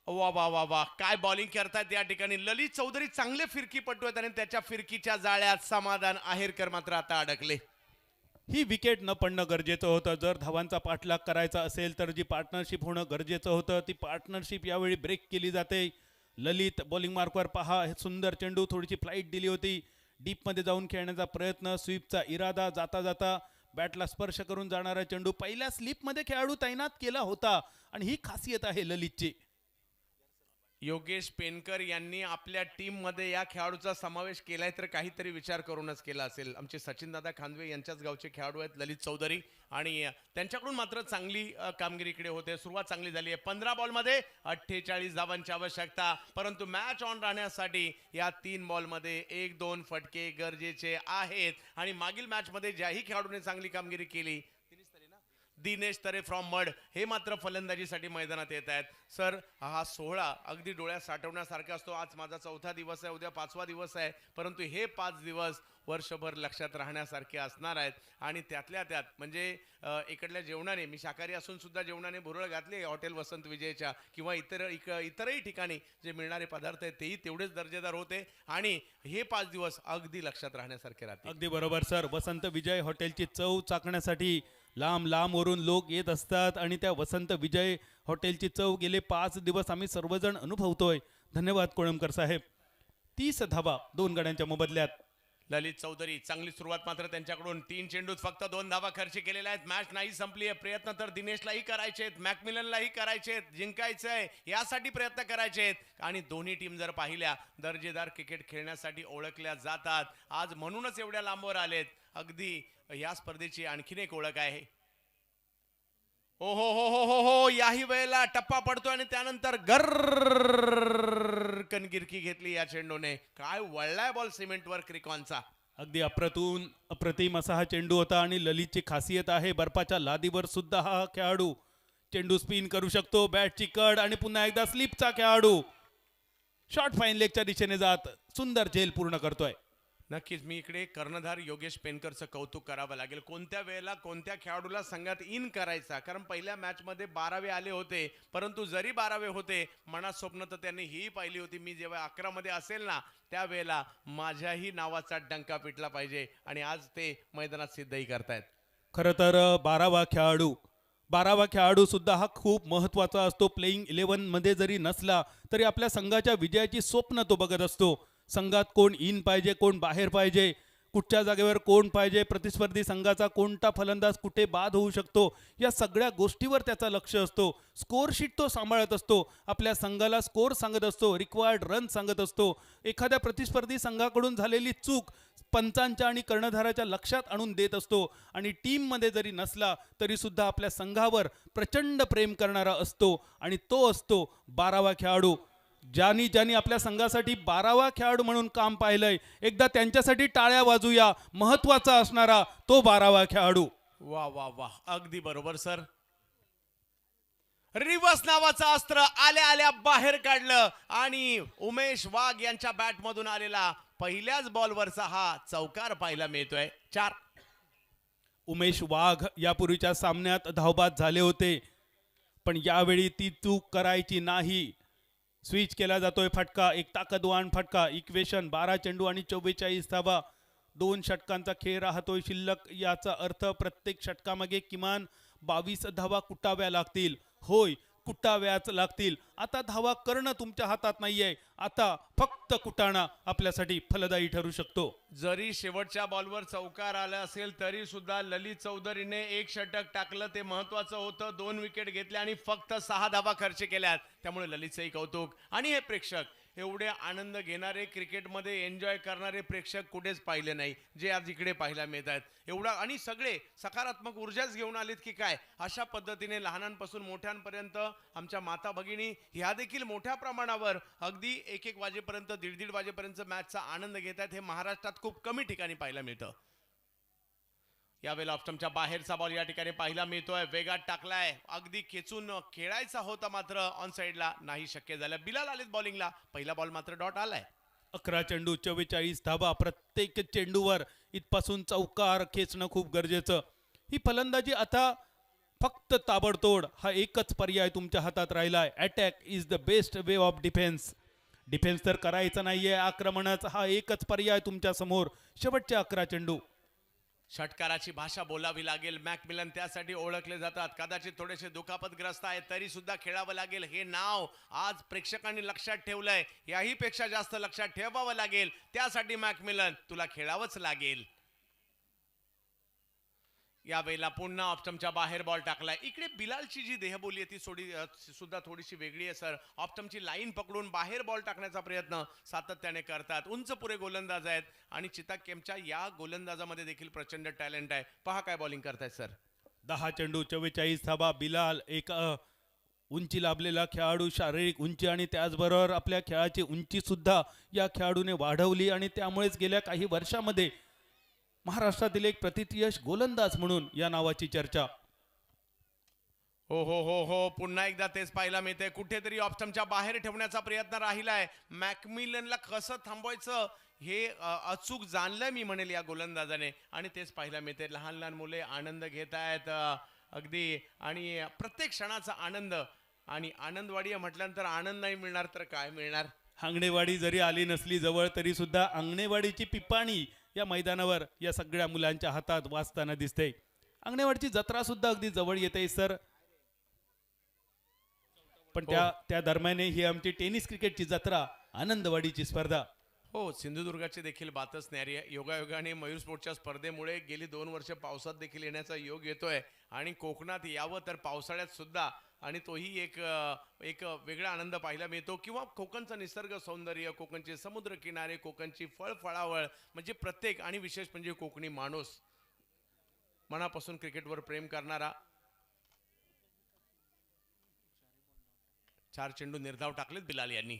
वा वा वा वा, काय बॉलिंग करतायत या ठिकाणी ललित चौधरी. चांगले फिरकीपटू आहेत आणि त्याच्या फिरकीच्या जाळ्यात समाधान आहेरकर मात्र आता अडकले. ही विकेट न पडणं गरजेचं होतं. जर धावांचा पाठलाग करायचा असेल तर जी पार्टनरशिप होणं गरजेचं होतं, ती पार्टनरशिप यावेळी ब्रेक केली जाते. ललित बॉलिंग मार्कवर पहा, हे सुंदर चेंडू, थोडीशी फ्लाईट दिली होती. डीपमध्ये जाऊन खेळण्याचा प्रयत्न, स्वीपचा इरादा, जाता जाता बॅटला स्पर्श करून जाणारा चेंडू पहिल्या स्लिपमध्ये खेळाडू तैनात केला होता आणि ही खासियत आहे ललितची. योगेश पेनकर यांनी आपल्या टीम मध्ये या खेळाडूचा समावेश केलाय तर काहीतरी विचार करूनच केला असेल. आमचे सचिन दादा खांदवे यांच्याच गावचे खेळाडू आहेत ललित चौधरी आणि त्यांच्याकडून मात्र चांगली कामगिरी इकडे होते. सुरुवात चांगली झाली आहे. 15 बॉलमध्ये 48 धावांची आवश्यकता, परंतु मॅच ऑन राहण्यासाठी या 3 बॉलमध्ये 1-2 फटके गरजेचे आहेत. आणि मागील मॅच मध्ये ज्याही खेळाडूने चांगली कामगिरी केली, दिनेश तरे फ्रॉम मड हे मात्र फलंदाजीसाठी मैदानात येत आहेत. सर, हा सोहळा अगदी डोळ्यात साठवण्यासारखा असतो. आज माझा 4था दिवस आहे, उद्या 5वा दिवस आहे, परंतु हे 5 दिवस वर्षभर लक्षात राहण्यासारखे असणार आहेत. आणि त्यातल्या त्यात म्हणजे इकडल्या जेवणाने, मी शाकाहारी असून सुद्धा जेवणाने भुरळ घातली हॉटेल वसंत विजयच्या किंवा इतरही ठिकाणी जे मिळणारे पदार्थ आहेत तेही तेवढेच दर्जेदार होते आणि हे 5 दिवस अगदी लक्षात राहण्यासारखे राहतील. अगदी बरोबर सर. वसंत विजय हॉटेलची चव चाखण्यासाठी लांब लांब वरून लोक येत असतात आणि त्या वसंत विजय हॉटेलची चव गेले 5 दिवस आम्ही सर्वजण अनुभवतोय. धन्यवाद कोळंबकर साहेब. 30 धावा 2 गड्यांच्या मोबदल्यात. ललित चौधरी, चांगली सुरुवात मात्र त्यांच्याकडून. 3 चेंडूत फक्त 2 धावा खर्च केलेल्या आहेत. मॅच नाही संपली आहे. प्रयत्न तर दिनेशलाही करायचे आहेत, मॅकमिलनलाही करायचे आहेत, जिंकायचंय यासाठी प्रयत्न करायचे आहेत. आणि दोन्ही टीम जर पाहिल्या दर्जेदार क्रिकेट खेळण्यासाठी ओळखल्या जातात. आज म्हणूनच एवढ्या लांबवर आलेत. अगदी या स्पर्धेची आणखीन एक ओळख आहे. ओ हो हो हो हो हो, याही वेळेला टप्पा पडतो आणि त्यानंतर गरकन गिरकी घेतली या चेंडूने. काय वळलाय बॉल सिमेंटवर क्रिकॉनचा. अगदी अप्रतिम असा हा चेंडू होता आणि ललितची खासियत आहे बर्फाच्या लादीवर सुद्धा हा खेळाडू चेंडू स्पिन करू शकतो. बॅटची कड आणि पुन्हा एकदा स्लिपचा खेळाडू शॉर्ट फाईन लेगच्या दिशेने जात सुंदर झेल पूर्ण करतोय. नक्कीच मी इकडे कर्णधार योगेश पेनकरचं कौतुक करावं लागेल. कोणत्या वेळेला कोणत्या खेळाडूला संघात इन करायचा, कारण पहिल्या मॅचमध्ये 12वे आले होते, परंतु जरी 12वे होते मनात स्वप्न तर त्यांनी ही पाहिली होती, मी जेव्हा 11 मध्ये असेल ना त्यावेळेला माझ्याही नावाचा डंका पिटला पाहिजे आणि आज ते मैदानात सिद्धही करतायत. खरं तर 12वा खेळाडू सुद्धा हा खूप महत्त्वाचा असतो. प्लेइंग 11 मध्ये जरी नसला तरी आपल्या संघाच्या विजयाची स्वप्न तो बघत असतो. संघात कोण इन पाहिजे, कोण बाहेर पाहिजे, कुठच्या जागेवर कोण पाहिजे, प्रतिस्पर्धी संघाचा कोणता फलंदाज कुठे बाद होऊ शकतो, या सगळ्या गोष्टीवर त्याचा लक्ष असतो. स्कोर शीट तो सांभाळत असतो. आपल्या संघाला स्कोर सांगत असतो, रिक्वायर्ड रन सांगत असतो. एखाद्या प्रतिस्पर्धी संघाकडून झालेली चूक पंचांच्या आणि कर्णधाराच्या लक्षात आणून देत असतो. आणि टीममध्ये जरी नसला तरी सुद्धा आपल्या संघावर प्रचंड प्रेम करणारा असतो आणि तो असतो 12वा खेळाडू. ज्यांनी आपल्या संघासाठी 12वा खेळाडू म्हणून काम पाहिलंय, एकदा त्यांच्यासाठी टाळ्या वाजूया. महत्वाचा असणारा तो 12वा खेळाडू. वा वा वा, अगदी बरोबर सर. रिवर्स नावाचं अस्त्र आल्या आल्या बाहेर काढलं आणि उमेश वाघ यांच्या बॅट मधून आलेला पहिल्याच बॉलवरचा हा चौकार पाहायला मिळतोय. 4. उमेश वाघ यापूर्वीच्या सामन्यात धावबाद झाले होते, पण यावेळी ती चूक करायची नाही. स्विच केला जातोय फटका, एक ताकदवान फटका. इक्वेशन 12 चेंडू आणि 44 धावा. 2 षटकांचा खेळ राहतोय शिल्लक. याचा अर्थ प्रत्येक षटकामागे किमान 22 धावा कुटाव्या लागतील. होय, कुटाव्याच लागतील. आता धावा करणं तुमच्या हातात नाहीये, आता फक्त कुटाणा आपल्यासाठी फलदायी ठरू शकतो. जरी शेवटच्या बॉलवर चौकार आला असेल तरी सुद्धा ललित चौधरीने 1 षटक टाकलं, ते महत्वाचं होतं. 2 विकेट घेतल्या आणि फक्त 6 धावा खर्च केल्यात. त्यामुळे ललितचंही कौतुक. आणि हे प्रेक्षक, एवढे आनंद घेणारे, क्रिकेटमध्ये एन्जॉय करणारे प्रेक्षक कुठेच पाहिले नाही जे आज इकडे पाहायला मिळत आहेत. एवढा आणि सगळे सकारात्मक ऊर्जाच घेऊन आलेत की काय. अशा पद्धतीने लहानांपासून मोठ्यांपर्यंत आमच्या माता भगिनी ह्या देखील मोठ्या प्रमाणावर अगदी 1-1 वाजेपर्यंत, 1:30 वाजेपर्यंत मॅचचा आनंद घेत आहेत. हे महाराष्ट्रात खूप कमी ठिकाणी पाहायला मिळतं. यावेळेला ऑप्स्टमच्या बाहेरचा बॉल या ठिकाणी पाहायला मिळतोय. वेगात टाकलाय, अगदी खेचून खेळायचा होता मात्र ऑन साइडला नाही शक्य झालं. बिलाल आलेत बॉलिंगला. पहिला बॉल मात्र डॉट आलाय. 11 चेंडू 44 धावा. प्रत्येक चेंडूवर इथपासून चौकार खेचणं खूप गरजेचं. ही फलंदाजी आता फक्त ताबडतोड हा एकच पर्याय तुमच्या हातात राहिलाय. Attack is the best way of defence. Defence तर करायचं नाहीये, आक्रमणच हा एकच पर्याय तुमच्या समोर. शेवटचे 11 चेंडू. षटकाराची भाषा बोलावी लागेल. मॅकमिलन त्यासाठी ओळखले जातात. कदाचित थोडेसे दुखापतग्रस्त आहेत तरी सुद्धा खेळावं लागेल. हे नाव आज प्रेक्षकांनी लक्षात ठेवलंय. याही पेक्षा जास्त लक्षात ठेवावं लागेल. त्यासाठी मॅकमिलन तुला खेळावंच लागेल. यावेळेला पुन्हा ऑप्टमच्या बाहेर बॉल टाकलाय. इकडे बिलालची जी देहबोली आहे ती सुद्धा थोडीशी वेगळी आहे सर. ऑप्टमची लाईन पकडून बाहेर बॉल टाकण्याचा प्रयत्न सातत्याने करतात. उंच पुरे गोलंदाज आहेत आणि चिताकेमच्या या गोलंदाजामध्ये देखील प्रचंड टॅलेंट आहे. पहा काय बॉलिंग करतायत सर. 10 चेंडू 44 धावा. बिलाल एक उंची लाभलेला खेळाडू, शारीरिक उंची आणि त्याचबरोबर आपल्या खेळाची उंची सुद्धा या खेळाडूने वाढवली आणि त्यामुळेच गेल्या काही वर्षामध्ये महाराष्ट्रातील एक प्रतिथयश गोलंदाज म्हणून या नावाची चर्चा. हो हो हो हो पुन्हा एकदा तेच पाहायला मिळते. कुठेतरी ऑप्टमच्या बाहेर ठेवण्याचा प्रयत्न राहिलाय. मॅकमिलनला कसं थांबवायचं हे अचूक जाणलं मी म्हणेल या गोलंदाजाने आणि तेच पाहायला मिळते. लहान लहान मुले आनंद घेत आहेत अगदी आणि प्रत्येक क्षणाचा आनंद. आणि आनंदवाडी म्हटल्यानंतर आनंद नाही मिळणार तर काय मिळणार. अंगणेवाडी जरी आली नसली जवळ तरी सुद्धा अंगणेवाडीची पिपाणी या मैदानावर या सगळ्या मुलांच्या हातात वाजताना दिसते. अंगणेवाडीची जत्रा सुद्धा अगदी जवळ येते सर. पण त्या दरम्यान ही आमची टेनिस क्रिकेटची जत्रा, आनंदवाडीची स्पर्धा. हो सिंधुदुर्गाची देखील बातच न्यारी आहे. योगायोगाने मयूर स्पोर्टच्या स्पर्धेमुळे गेली 2 वर्ष पावसात देखील येण्याचा योग येतोय आणि कोकणात यावं तर पावसाळ्यात सुद्धा आणि तोही एक वेगळा आनंद पाहायला मिळतो. किंवा कोकणचं निसर्ग सौंदर्य, कोकणचे समुद्र किनारे, कोकणची फळफळावळ म्हणजे प्रत्येक आणि विशेष म्हणजे कोकणी माणूस मनापासून क्रिकेटवर प्रेम करणारा. 4 चेंडू निर्धाव टाकलेत बिलाल यांनी.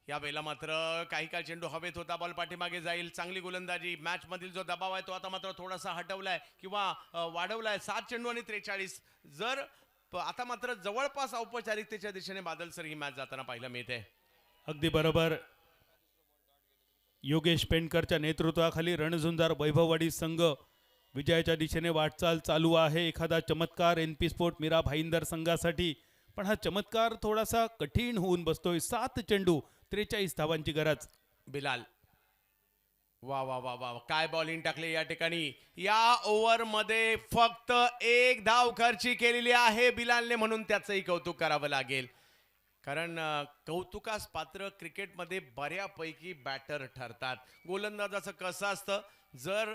यावेळेला मात्र काही काळ चेंडू हवेत होता. बॉल पाठीमागे जाईल. चांगली गोलंदाजी. मॅच मधील जो दबाव आहे तो आता मात्र थोडासा हटवलाय किंवा वाढवलाय. 7 चेंडू आणि 43. जर आता मात्र जवळपास औपचारिकतेच्या दिशेने बादल सर ही मॅच जाताना पाहायला मिळते. अगदी बरोबर. योगेश पेंडकरच्या नेतृत्वाखाली रणझुंजार वैभववाडी संघ विजयाच्या दिशेने वाटचाल चालू आहे. एखादा चमत्कार NP स्पोर्ट मीरा भाईंदर संघासाठी, पण हा चमत्कार थोडासा कठीण होऊन बसतोय. 7 चेंडू 43 धावांची गरज. बिलाल वा वा वा वा काय बॉलिंग टाकले या ठिकाणी. या ओव्हरमध्ये फक्त 1 धाव खर्ची केलेली आहे बिलालने म्हणून त्याचंही कौतुक करावं लागेल. कारण कौतुकास पात्र क्रिकेटमध्ये बऱ्यापैकी बॅटर ठरतात. गोलंदाजाचं कसं असतं, जर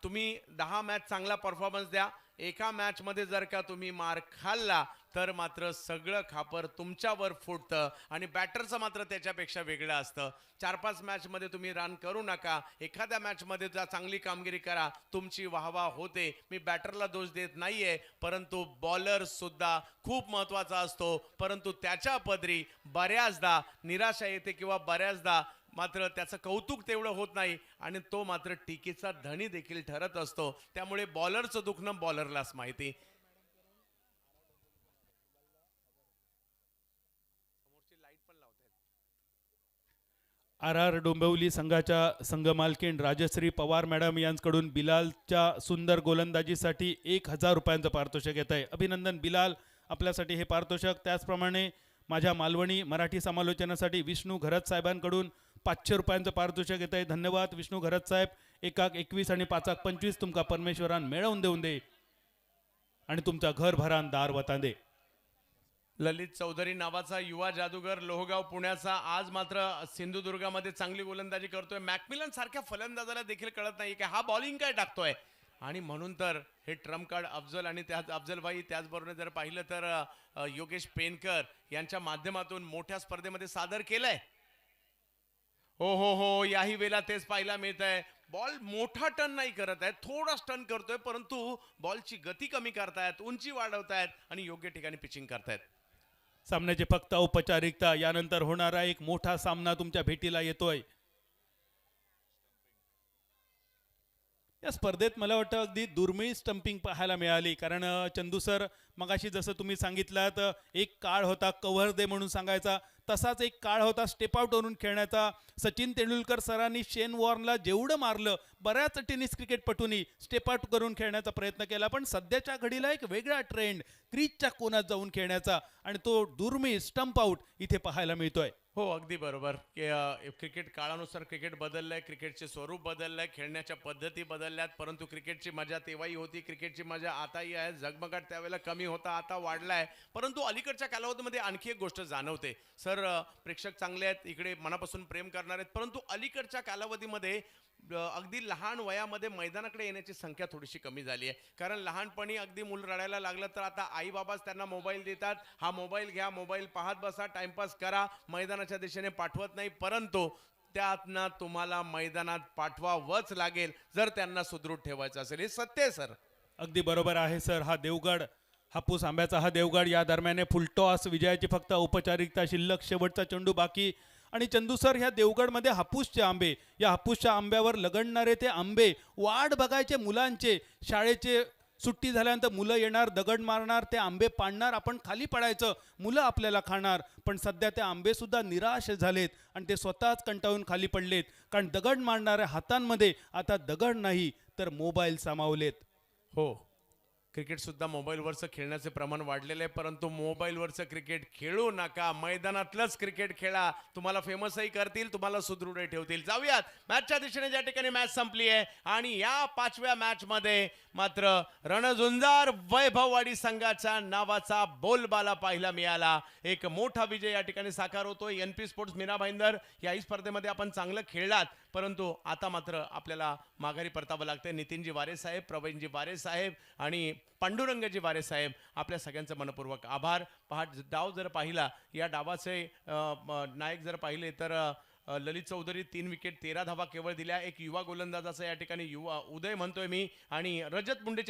तुम्ही 10 मॅच चांगला परफॉर्मन्स द्या, एका मॅचमध्ये जर का तुम्ही मार खाल्ला तर मात्र सगळं खापर तुमच्यावर फुटतं आणि बॅटरचं मात्र त्याच्यापेक्षा वेगळं असतं. 4-5 मॅचमध्ये तुम्ही रन करू नका, एखाद्या मॅचमध्ये जर चांगली कामगिरी करा, तुमची वाहवा होते. मी बॅटरला दोष देत नाहीये, परंतु बॉलर सुद्धा खूप महत्त्वाचा असतो. परंतु त्याच्या पदरी बऱ्याचदा निराशा येते किंवा बऱ्याचदा मात्र त्याचं कौतुक तेवढं होत नाही आणि तो मात्र टीकेचा धनी देखील ठरत असतो. त्यामुळे बॉलरचं दुखणं बॉलरलाच माहिती. RR डोंबिवली संघाच्या संघमालकीण राजश्री पवार मॅडम यांच्याकडून बिलालच्या सुंदर गोलंदाजीसाठी 1000 रुपयांचं पारितोषिक येत आहे. अभिनंदन बिलाल, आपल्यासाठी हे पारितोषिक. त्याचप्रमाणे माझ्या मालवणी मराठी समालोचनासाठी विष्णू घरत साहेबांकडून 500 रुपयांचं पारितोषिक येत आहे. धन्यवाद विष्णू घरत साहेब. 1-21 आणि 5-25 तुमका परमेश्वरान मिळवून देऊन दे आणि तुमचा घर भरान दार वतांदे. ललित चौधरी नावाचा युवा जादूगर लोहगाव पुण्याचा आज मात्र सिंधुदुर्गामध्ये चांगली गोलंदाजी करतोय. मॅकमिलन सारख्या फलंदाजाला देखील कळत नाही की हा बॉलिंग काय टाकतोय आणि म्हणून तर हे ट्रम्प कार्ड अफजल आणि त्याच अफजलभाई, त्याचबरोबर जर पाहिलं तर योगेश पेनकर यांच्या माध्यमातून मोठ्या स्पर्धेमध्ये सादर केलंय. हो हो हो याही वेळेला तेच पाहायला मिळत आहे. बॉल मोठा टर्न नाही करत आहे, थोडाच टर्न करतोय, परंतु बॉलची गती कमी करतायत, उंची वाढवतायत आणि योग्य ठिकाणी पिचिंग करतायत. सामन्याची फक्त औपचारिकता. यानंतर होणारा एक मोठा सामना तुमच्या भेटीला येतोय. या स्पर्धेत मला वाटतं अगदी दुर्मिळ स्टंपिंग पाहायला मिळाली. कारण चंदू सर मगाशी जसं तुम्ही सांगितलात, एक काळ होता कव्हर दे म्हणून सांगायचा, तसाच एक काळ होता स्टेप आउट वरून खेळण्याचा. सचिन तेंडुलकर सरांनी शेन वॉर्नला जेवढं मारलं, बऱ्याच टेनिस क्रिकेटपटूंनी स्टेप आउट करून खेळण्याचा प्रयत्न केला. पण सध्याच्या घडीला एक वेगळा ट्रेंड क्रीजच्या कोनात जाऊन खेळण्याचा आणि तो दुर्मिळ स्टंप आउट इथे पाहायला मिळतोय. हो अगदी बरोबर की क्रिकेट काळानुसार क्रिकेट बदललंय, क्रिकेटचे स्वरूप बदललंय, खेळण्याच्या पद्धती बदलल्यात, परंतु क्रिकेटची मजा तेव्हाही होती, क्रिकेटची मजा आताही आहे. झगमगाट त्यावेळेला कमी होता, आता वाढलाय. परंतु अलीकडच्या कालावधीमध्ये आणखी एक गोष्ट जाणवते. सर प्रेक्षक चांगले आहेत, इकडे मनापासून प्रेम करणार आहेत, परंतु अलीकडच्या कालावधीमध्ये अगदी लहान वयामध्ये मैदानाकडे येण्याची संख्या थोडीशी कमी झाली आहे. कारण लहानपणी अगदी मूल रडायला लागलं तर आता आई बाबाच त्यांना मोबाईल देतात. हा मोबाईल घ्या, मोबाईल पाहत बसा, टाइमपास करा, मैदानाच्या दिशेने पाठवत नाही. परंतु त्यातनं तुम्हाला मैदानात पाठवावंच लागेल जर त्यांना सुदृढ ठेवायचं असेल. हे सत्य आहे सर. अगदी बरोबर आहे सर. हा देवगड, हापूस आंब्याचा हा देवगड, या दरम्यान फुलटॉस विजयाची फक्त औपचारिकता शिल्लक, शेवटचा चेंडू बाकी. आणि चंदू सर, ह्या देवगडमध्ये हापूसचे आंबे, या हापूसच्या आंब्यावर लगडणारे ते आंबे वाट बघायचे मुलांचे. शाळेचे सुट्टी झाल्यानंतर मुलं येणार, दगड मारणार, ते आंबे पाडणार, आपण खाली पडायचं, मुलं आपल्याला खाणार. पण सध्या ते आंबे सुद्धा निराश झालेत आणि ते स्वतःच कंटाळून खाली पडलेत. कारण दगड मारणाऱ्या हातांमध्ये आता दगड नाही तर मोबाईल सामावलेत. हो, क्रिकेटसुद्धा मोबाईलवरचं खेळण्याचे प्रमाण वाढलेलं आहे, परंतु मोबाईलवरचं क्रिकेट खेळू नका, मैदानातलंच क्रिकेट खेळा. तुम्हाला फेमसही करतील, तुम्हाला सुदृढही ठेवतील. जाऊयात मॅचच्या दिशेने. ज्या ठिकाणी मॅच संपली आहे आणि या 5व्या मॅचमध्ये मात्र रणझुंजार वैभववाडी संघाच्या नावाचा बोलबाला पाहायला मिळाला. एक मोठा विजय या ठिकाणी साकार होतोय. NP स्पोर्ट्स मीरा भाईंदर याही स्पर्धेमध्ये आपण चांगलं खेळलात, परंतु आता मात्र आपल्याला माघारी परतावं लागतंय. नितीनजी वारे साहेब, प्रवीणजी वारे साहेब आणि पांडुरंगजी वारे साहेब, आपल्या सगळ्यांचं मनपूर्वक आभार. डाव जर पाहिला, या डावाचे नायक जर पाहिले तर ललित चौधरी 3 विकेट 13 धावा केवळ दिल्या. एक युवा गोलंदाजाचा या ठिकाणी युवा उदय म्हणतोय मी, आणि रजत मुंडेच्या